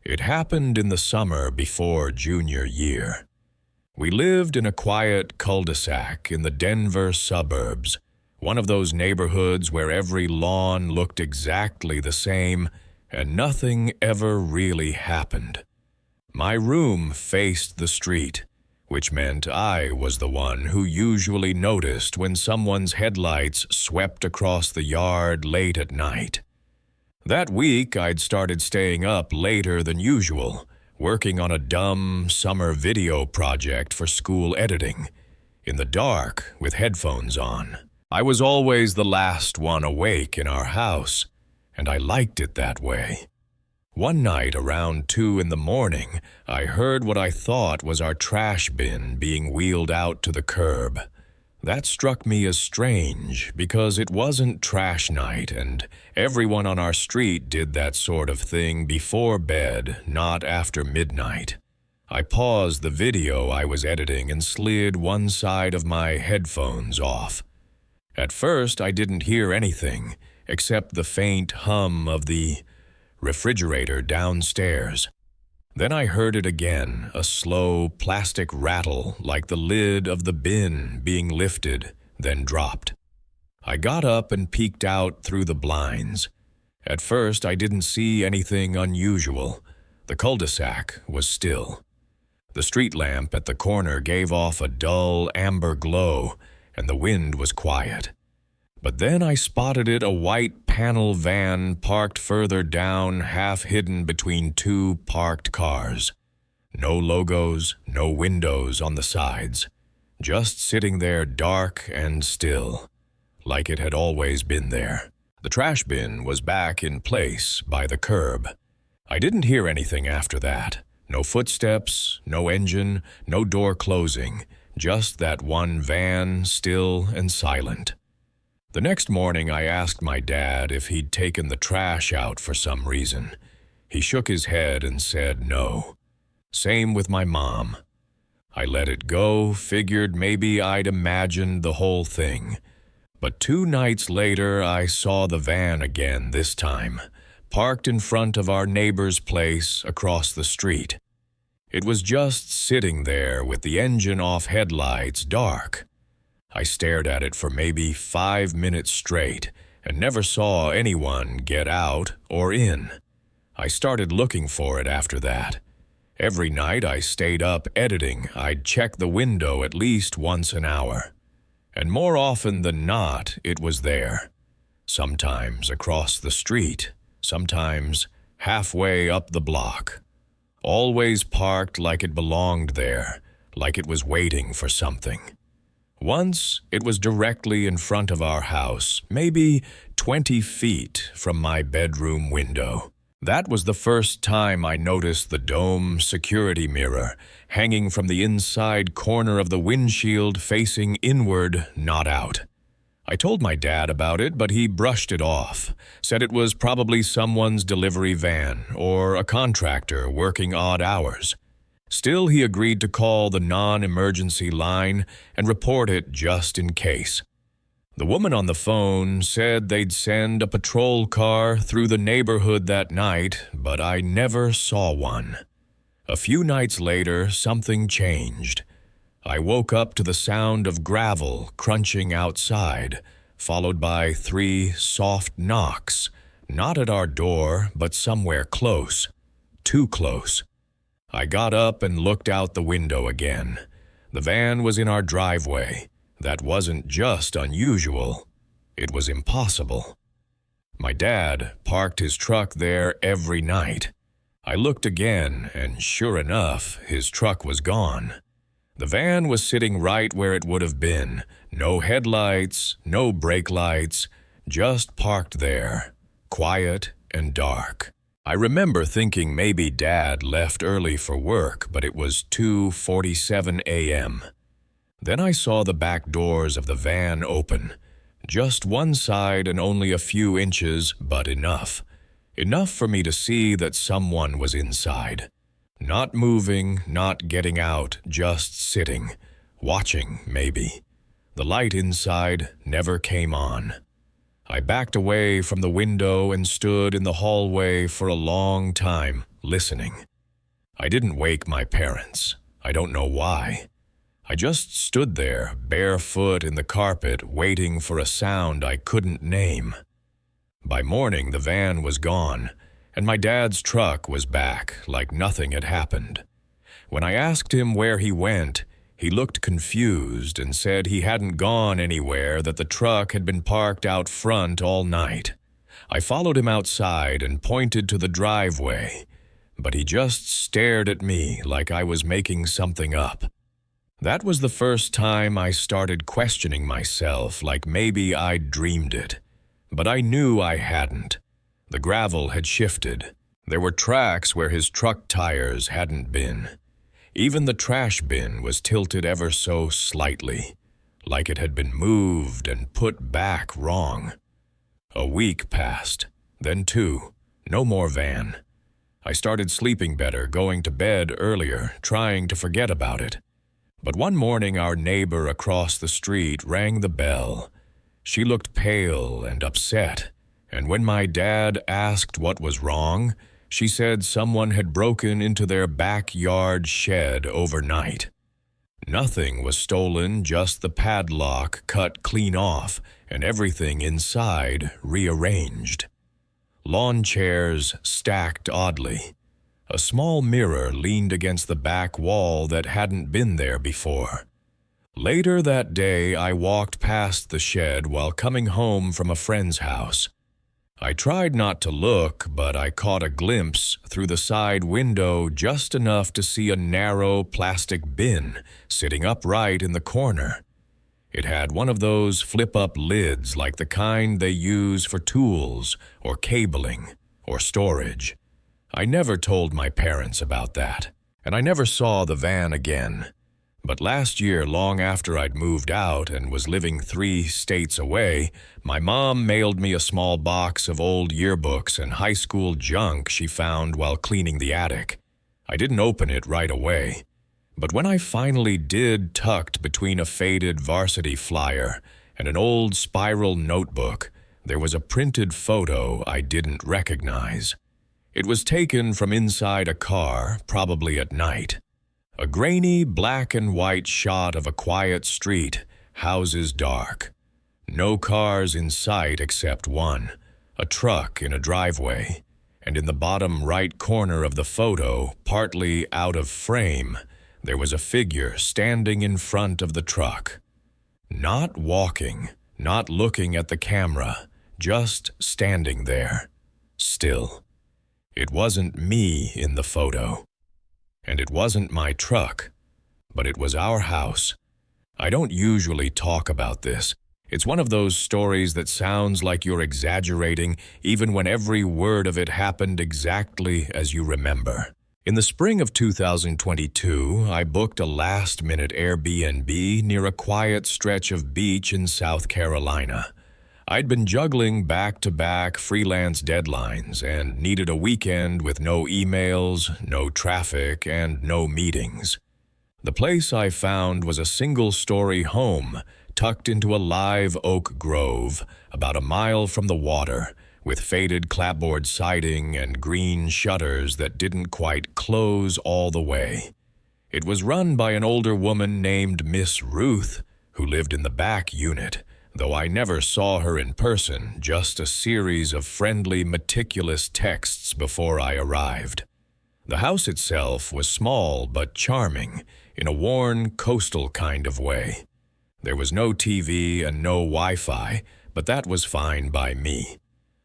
Speaker 1: It happened in the summer before junior year. We lived in a quiet cul-de-sac in the Denver suburbs, one of those neighborhoods where every lawn looked exactly the same and nothing ever really happened. My room faced the street, which meant I was the one who usually noticed when someone's headlights swept across the yard late at night. That week, I'd started staying up later than usual, working on a dumb summer video project for school editing, in the dark with headphones on. I was always the last one awake in our house, and I liked it that way. One night around 2 in the morning, I heard what I thought was our trash bin being wheeled out to the curb. That struck me as strange because it wasn't trash night and everyone on our street did that sort of thing before bed, not after midnight. I paused the video I was editing and slid one side of my headphones off. At first, I didn't hear anything except the faint hum of the refrigerator downstairs. Then I heard it again, a slow plastic rattle like the lid of the bin being lifted, then dropped. I got up and peeked out through the blinds. At first, I didn't see anything unusual. The cul-de-sac was still. The street lamp at the corner gave off a dull amber glow, and the wind was quiet. But then I spotted a white panel van parked further down, half hidden between 2 parked cars. No logos, no windows on the sides. Just sitting there dark and still, like it had always been there. The trash bin was back in place by the curb. I didn't hear anything after that. No footsteps, no engine, no door closing. Just that one van, still and silent. The next morning, I asked my dad if he'd taken the trash out for some reason. He shook his head and said no. Same with my mom. I let it go, figured maybe I'd imagined the whole thing. But 2 nights later, I saw the van again this time, parked in front of our neighbor's place across the street. It was just sitting there with the engine off, headlights dark. I stared at it for maybe 5 minutes straight and never saw anyone get out or in. I started looking for it after that. Every night I stayed up editing, I'd check the window at least once an hour. And more often than not, it was there. Sometimes across the street, sometimes halfway up the block. Always parked like it belonged there, like it was waiting for something. Once, it was directly in front of our house, maybe 20 feet from my bedroom window. That was the first time I noticed the dome security mirror hanging from the inside corner of the windshield facing inward, not out. I told my dad about it, but he brushed it off, said it was probably someone's delivery van or a contractor working odd hours. Still, he agreed to call the non-emergency line and report it just in case. The woman on the phone said they'd send a patrol car through the neighborhood that night, but I never saw one. A few nights later, something changed. I woke up to the sound of gravel crunching outside, followed by 3 soft knocks, not at our door, but somewhere close, too close. I got up and looked out the window again. The van was in our driveway. That wasn't just unusual, it was impossible. My dad parked his truck there every night. I looked again, and sure enough, his truck was gone. The van was sitting right where it would have been. No headlights, no brake lights, just parked there, quiet and dark. I remember thinking maybe Dad left early for work, but it was 2:47 a.m. Then I saw the back doors of the van open. Just one side and only a few inches, but enough. Enough for me to see that someone was inside. Not moving, not getting out, just sitting. watching, maybe. The light inside never came on. I backed away from the window and stood in the hallway for a long time, listening. I didn't wake my parents. I don't know why. I just stood there, barefoot in the carpet, waiting for a sound I couldn't name. By morning, the van was gone, and my dad's truck was back, like nothing had happened. When I asked him where he went, he looked confused and said he hadn't gone anywhere, that the truck had been parked out front all night. I followed him outside and pointed to the driveway, but he just stared at me like I was making something up. That was the first time I started questioning myself, like maybe I'd dreamed it. But I knew I hadn't. The gravel had shifted. There were tracks where his truck tires hadn't been. Even the trash bin was tilted ever so slightly, like it had been moved and put back wrong. A week passed, then 2, no more van. I started sleeping better, going to bed earlier, trying to forget about it. But one morning our neighbor across the street rang the bell. She looked pale and upset, and when my dad asked what was wrong, she said someone had broken into their backyard shed overnight. Nothing was stolen, just the padlock cut clean off and everything inside rearranged. Lawn chairs stacked oddly. A small mirror leaned against the back wall that hadn't been there before. Later that day, I walked past the shed while coming home from a friend's house. I tried not to look, but I caught a glimpse through the side window just enough to see a narrow plastic bin sitting upright in the corner. It had one of those flip-up lids like the kind they use for tools or cabling or storage. I never told my parents about that, and I never saw the van again. But last year, long after I'd moved out and was living 3 states away, my mom mailed me a small box of old yearbooks and high school junk she found while cleaning the attic. I didn't open it right away, but when I finally did, tucked between a faded varsity flyer and an old spiral notebook, there was a printed photo I didn't recognize. It was taken from inside a car, probably at night. A grainy black and white shot of a quiet street, houses dark. No cars in sight except one, a truck in a driveway, and in the bottom right corner of the photo, partly out of frame, there was a figure standing in front of the truck. Not walking, not looking at the camera, just standing there, still. It wasn't me in the photo. And it wasn't my truck, but it was our house. I don't usually talk about this. It's one of those stories that sounds like you're exaggerating, even when every word of it happened exactly as you remember. In the spring of 2022, I booked a last-minute Airbnb near a quiet stretch of beach in South Carolina. I'd been juggling back-to-back freelance deadlines and needed a weekend with no emails, no traffic, and no meetings. The place I found was a single-story home tucked into a live oak grove about a mile from the water, with faded clapboard siding and green shutters that didn't quite close all the way. It was run by an older woman named Miss Ruth, who lived in the back unit, though I never saw her in person, just a series of friendly, meticulous texts before I arrived. The house itself was small but charming, in a worn, coastal kind of way. There was no TV and no Wi-Fi, but that was fine by me.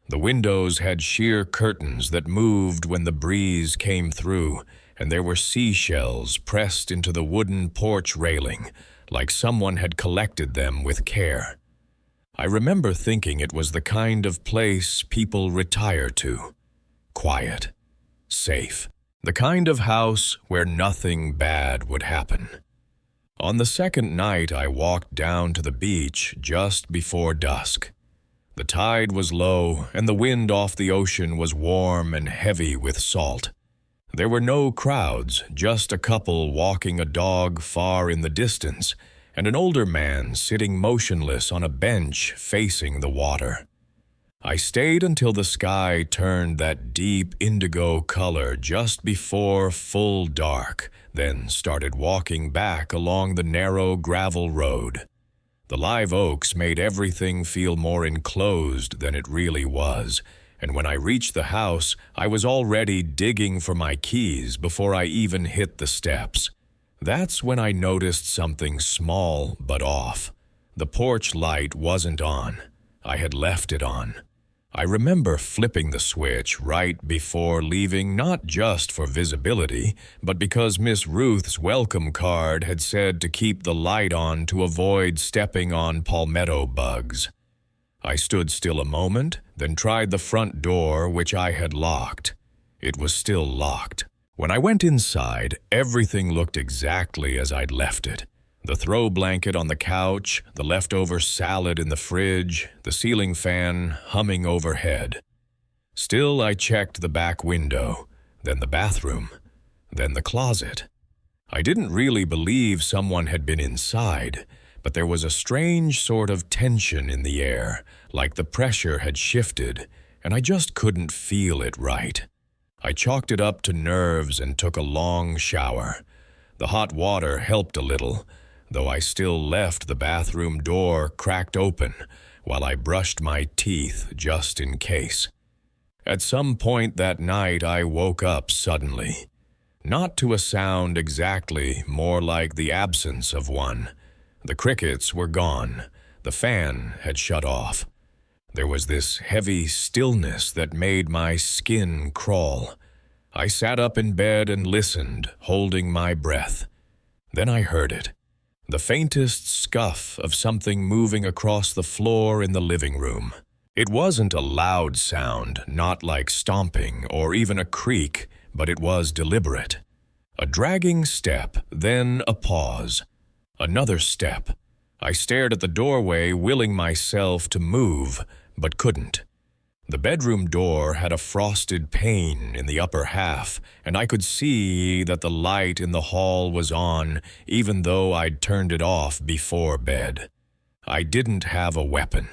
Speaker 1: The windows had sheer curtains that moved when the breeze came through, and there were seashells pressed into the wooden porch railing, like someone had collected them with care. I remember thinking it was the kind of place people retire to. Quiet, safe, the kind of house where nothing bad would happen. On the second night, I walked down to the beach just before dusk. The tide was low, and the wind off the ocean was warm and heavy with salt. There were no crowds, just a couple walking a dog far in the distance, and an older man sitting motionless on a bench facing the water. I stayed until the sky turned that deep indigo color just before full dark, then started walking back along the narrow gravel road. The live oaks made everything feel more enclosed than it really was, and when I reached the house, I was already digging for my keys before I even hit the steps. That's when I noticed something small but off. The porch light wasn't on. I had left it on. I remember flipping the switch right before leaving, not just for visibility, but because Miss Ruth's welcome card had said to keep the light on to avoid stepping on palmetto bugs. I stood still a moment, then tried the front door, which I had locked. It was still locked. When I went inside, everything looked exactly as I'd left it. The throw blanket on the couch, the leftover salad in the fridge, the ceiling fan humming overhead. Still, I checked the back window, then the bathroom, then the closet. I didn't really believe someone had been inside, but there was a strange sort of tension in the air, like the pressure had shifted, and I just couldn't feel it right. I chalked it up to nerves and took a long shower. The hot water helped a little, though I still left the bathroom door cracked open while I brushed my teeth just in case. At some point that night, I woke up suddenly. Not to a sound exactly, more like the absence of one. The crickets were gone. The fan had shut off. There was this heavy stillness that made my skin crawl. I sat up in bed and listened, holding my breath. Then I heard it. The faintest scuff of something moving across the floor in the living room. It wasn't a loud sound, not like stomping or even a creak, but it was deliberate. A dragging step, then a pause. Another step. I stared at the doorway, willing myself to move, but couldn't. The bedroom door had a frosted pane in the upper half, and I could see that the light in the hall was on, even though I'd turned it off before bed. I didn't have a weapon.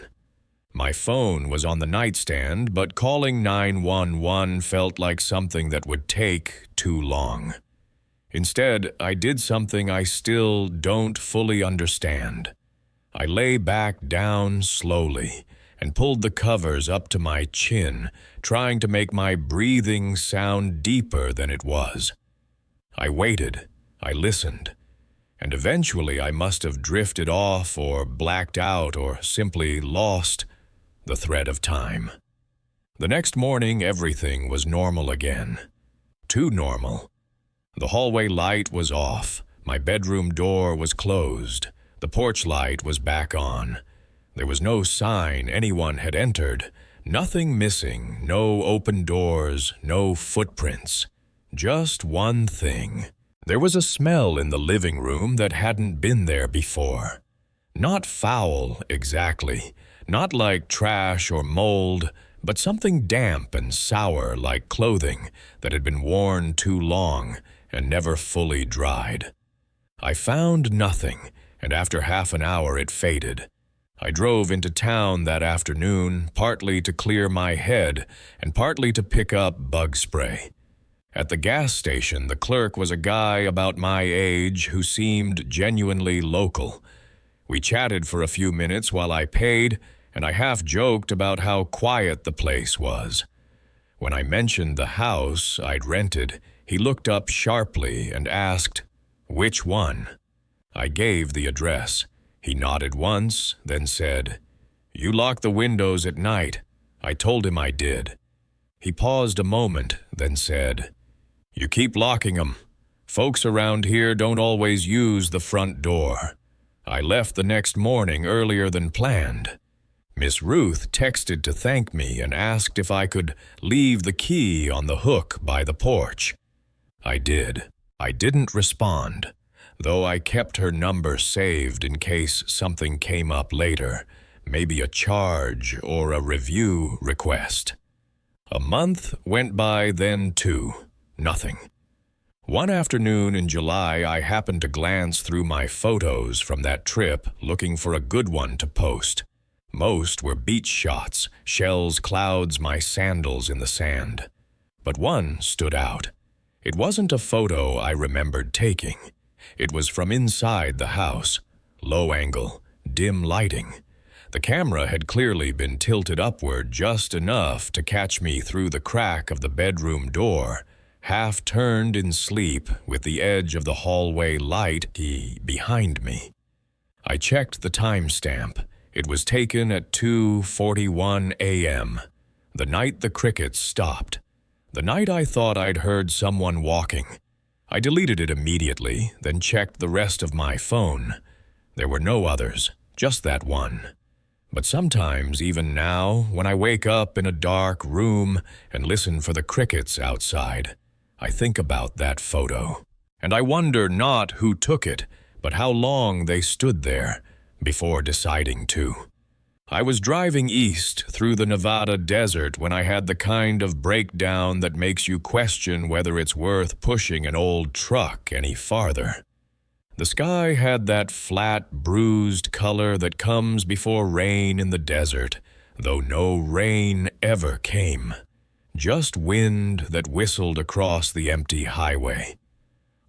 Speaker 1: My phone was on the nightstand, but calling 911 felt like something that would take too long. Instead, I did something I still don't fully understand. I lay back down slowly and pulled the covers up to my chin, trying to make my breathing sound deeper than it was. I waited, I listened, and eventually I must have drifted off or blacked out or simply lost the thread of time. The next morning, everything was normal again. Too normal. The hallway light was off, my bedroom door was closed, the porch light was back on. There was no sign anyone had entered, nothing missing, no open doors, no footprints. Just one thing. There was a smell in the living room that hadn't been there before. Not foul, exactly, not like trash or mold, but something damp and sour like clothing that had been worn too long and never fully dried. I found nothing, and after half an hour it faded. I drove into town that afternoon, partly to clear my head and partly to pick up bug spray. At the gas station, the clerk was a guy about my age who seemed genuinely local. We chatted for a few minutes while I paid, and I half joked about how quiet the place was. When I mentioned the house I'd rented, he looked up sharply and asked, "Which one?" I gave the address. He nodded once, then said, "You lock the windows at night." I told him I did. He paused a moment, then said, "You keep locking 'em. Folks around here don't always use the front door." I left the next morning earlier than planned. Miss Ruth texted to thank me and asked if I could leave the key on the hook by the porch. I did. I didn't respond, though I kept her number saved in case something came up later, maybe a charge or a review request. A month went by, then two. Nothing. One afternoon in July, I happened to glance through my photos from that trip looking for a good one to post. Most were beach shots, shells, clouds, my sandals in the sand. But one stood out. It wasn't a photo I remembered taking. It was from inside the house. Low angle, dim lighting. The camera had clearly been tilted upward just enough to catch me through the crack of the bedroom door, half turned in sleep with the edge of the hallway light behind me. I checked the timestamp. It was taken at 2:41 a.m., the night the crickets stopped, the night I thought I'd heard someone walking. I deleted it immediately, then checked the rest of my phone. There were no others, just that one. But sometimes, even now, when I wake up in a dark room and listen for the crickets outside, I think about that photo. And I wonder not who took it, but how long they stood there before deciding to. I was driving east through the Nevada desert when I had the kind of breakdown that makes you question whether it's worth pushing an old truck any farther. The sky had that flat, bruised color that comes before rain in the desert, though no rain ever came. Just wind that whistled across the empty highway.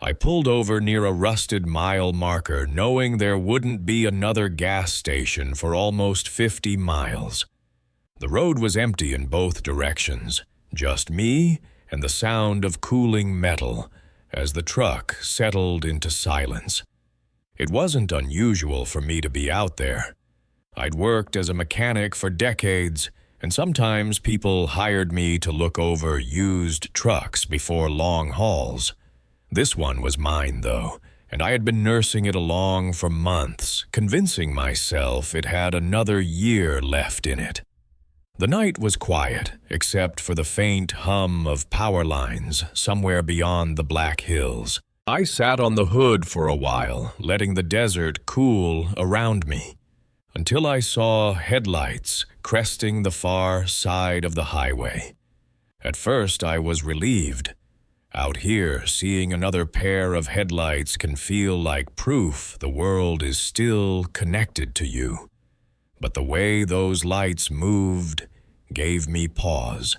Speaker 1: I pulled over near a rusted mile marker, knowing there wouldn't be another gas station for almost 50 miles. The road was empty in both directions, just me and the sound of cooling metal as the truck settled into silence. It wasn't unusual for me to be out there. I'd worked as a mechanic for decades, and sometimes people hired me to look over used trucks before long hauls. This one was mine, though, and I had been nursing it along for months, convincing myself it had another year left in it. The night was quiet, except for the faint hum of power lines somewhere beyond the Black Hills. I sat on the hood for a while, letting the desert cool around me, until I saw headlights cresting the far side of the highway. At first, I was relieved. Out here, seeing another pair of headlights can feel like proof the world is still connected to you. But the way those lights moved gave me pause.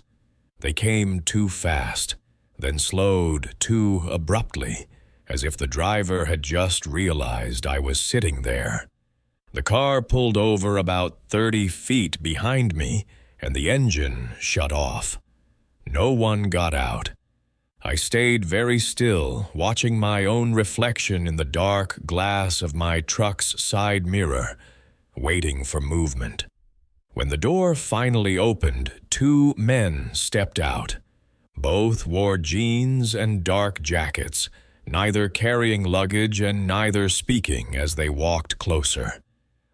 Speaker 1: They came too fast, then slowed too abruptly, as if the driver had just realized I was sitting there. The car pulled over about 30 feet behind me, and the engine shut off. No one got out. I stayed very still, watching my own reflection in the dark glass of my truck's side mirror, waiting for movement. When the door finally opened, 2 men stepped out. Both wore jeans and dark jackets, neither carrying luggage and neither speaking as they walked closer.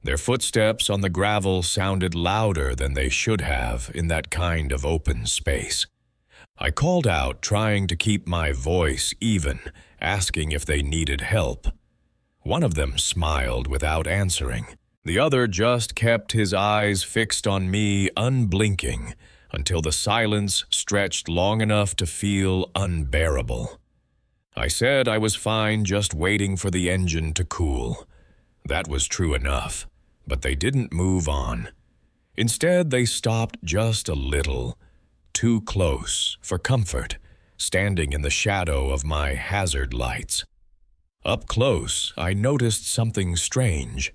Speaker 1: Their footsteps on the gravel sounded louder than they should have in that kind of open space. I called out, trying to keep my voice even, asking if they needed help. One of them smiled without answering. The other just kept his eyes fixed on me, unblinking, until the silence stretched long enough to feel unbearable. I said I was fine, just waiting for the engine to cool. That was true enough, but they didn't move on. Instead, they stopped just a little, too close for comfort, standing in the shadow of my hazard lights. Up close, I noticed something strange.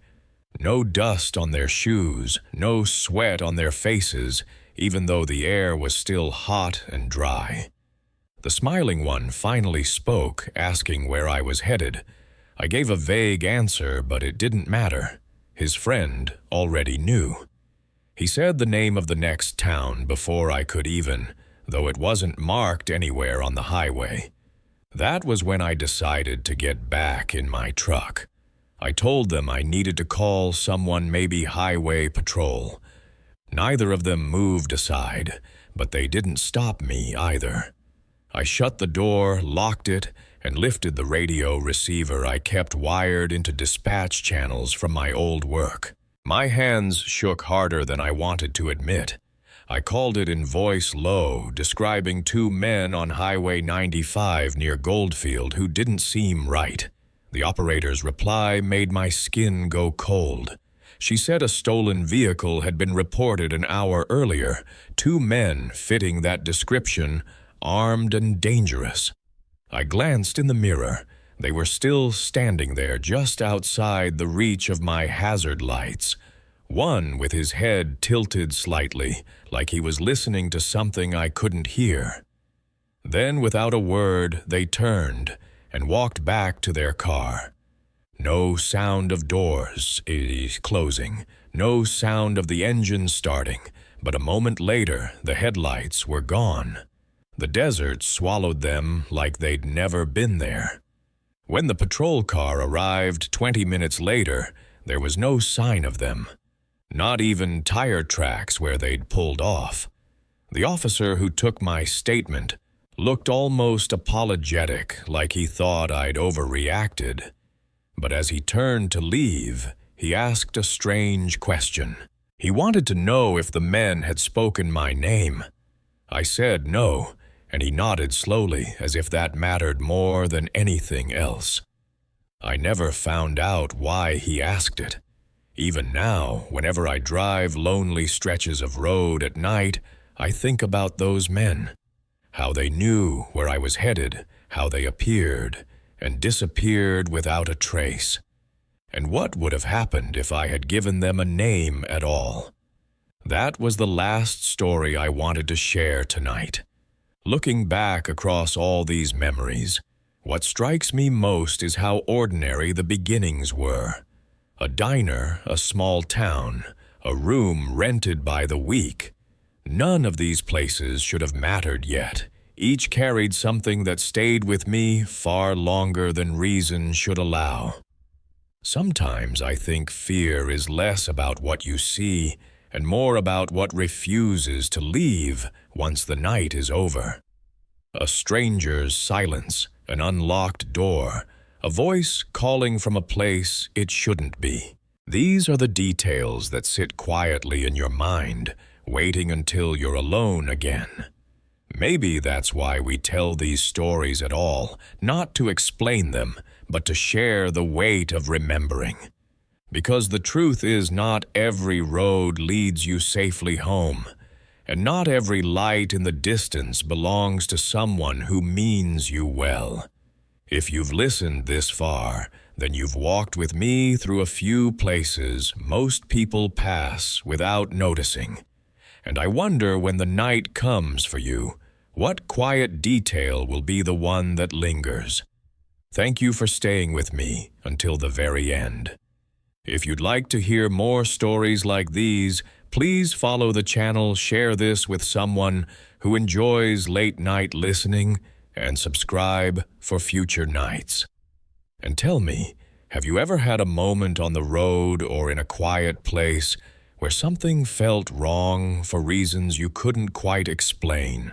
Speaker 1: No dust on their shoes, no sweat on their faces, even though the air was still hot and dry. The smiling one finally spoke, asking where I was headed. I gave a vague answer, but it didn't matter. His friend already knew. He said the name of the next town before I could even, though it wasn't marked anywhere on the highway. That was when I decided to get back in my truck. I told them I needed to call someone, maybe highway patrol. Neither of them moved aside, but they didn't stop me either. I shut the door, locked it, and lifted the radio receiver I kept wired into dispatch channels from my old work. My hands shook harder than I wanted to admit. I called it in voice low, describing two men on Highway 95 near Goldfield who didn't seem right. The operator's reply made my skin go cold. She said a stolen vehicle had been reported an hour earlier, two men fitting that description, armed and dangerous. I glanced in the mirror. They were still standing there just outside the reach of my hazard lights. One with his head tilted slightly, like he was listening to something I couldn't hear. Then, without a word, they turned and walked back to their car. No sound of doors closing, no sound of the engine starting, but a moment later the headlights were gone. The desert swallowed them like they'd never been there. When the patrol car arrived 20 minutes later, there was no sign of them. Not even tire tracks where they'd pulled off. The officer who took my statement looked almost apologetic, like he thought I'd overreacted. But as he turned to leave, he asked a strange question. He wanted to know if the men had spoken my name. I said no, and he nodded slowly as if that mattered more than anything else. I never found out why he asked it. Even now, whenever I drive lonely stretches of road at night, I think about those men. How they knew where I was headed, how they appeared and disappeared without a trace. And what would have happened if I had given them a name at all? That was the last story I wanted to share tonight. Looking back across all these memories, what strikes me most is how ordinary the beginnings were. A diner, a small town, a room rented by the week. None of these places should have mattered yet. Each carried something that stayed with me far longer than reason should allow. Sometimes I think fear is less about what you see and more about what refuses to leave once the night is over. A stranger's silence, an unlocked door, a voice calling from a place it shouldn't be. These are the details that sit quietly in your mind, waiting until you're alone again. Maybe that's why we tell these stories at all, not to explain them, but to share the weight of remembering. Because the truth is not every road leads you safely home, and not every light in the distance belongs to someone who means you well. If you've listened this far, then you've walked with me through a few places most people pass without noticing. And I wonder when the night comes for you, what quiet detail will be the one that lingers? Thank you for staying with me until the very end. If you'd like to hear more stories like these, please follow the channel, share this with someone who enjoys late-night listening, and subscribe for future nights. And tell me, have you ever had a moment on the road or in a quiet place where something felt wrong for reasons you couldn't quite explain?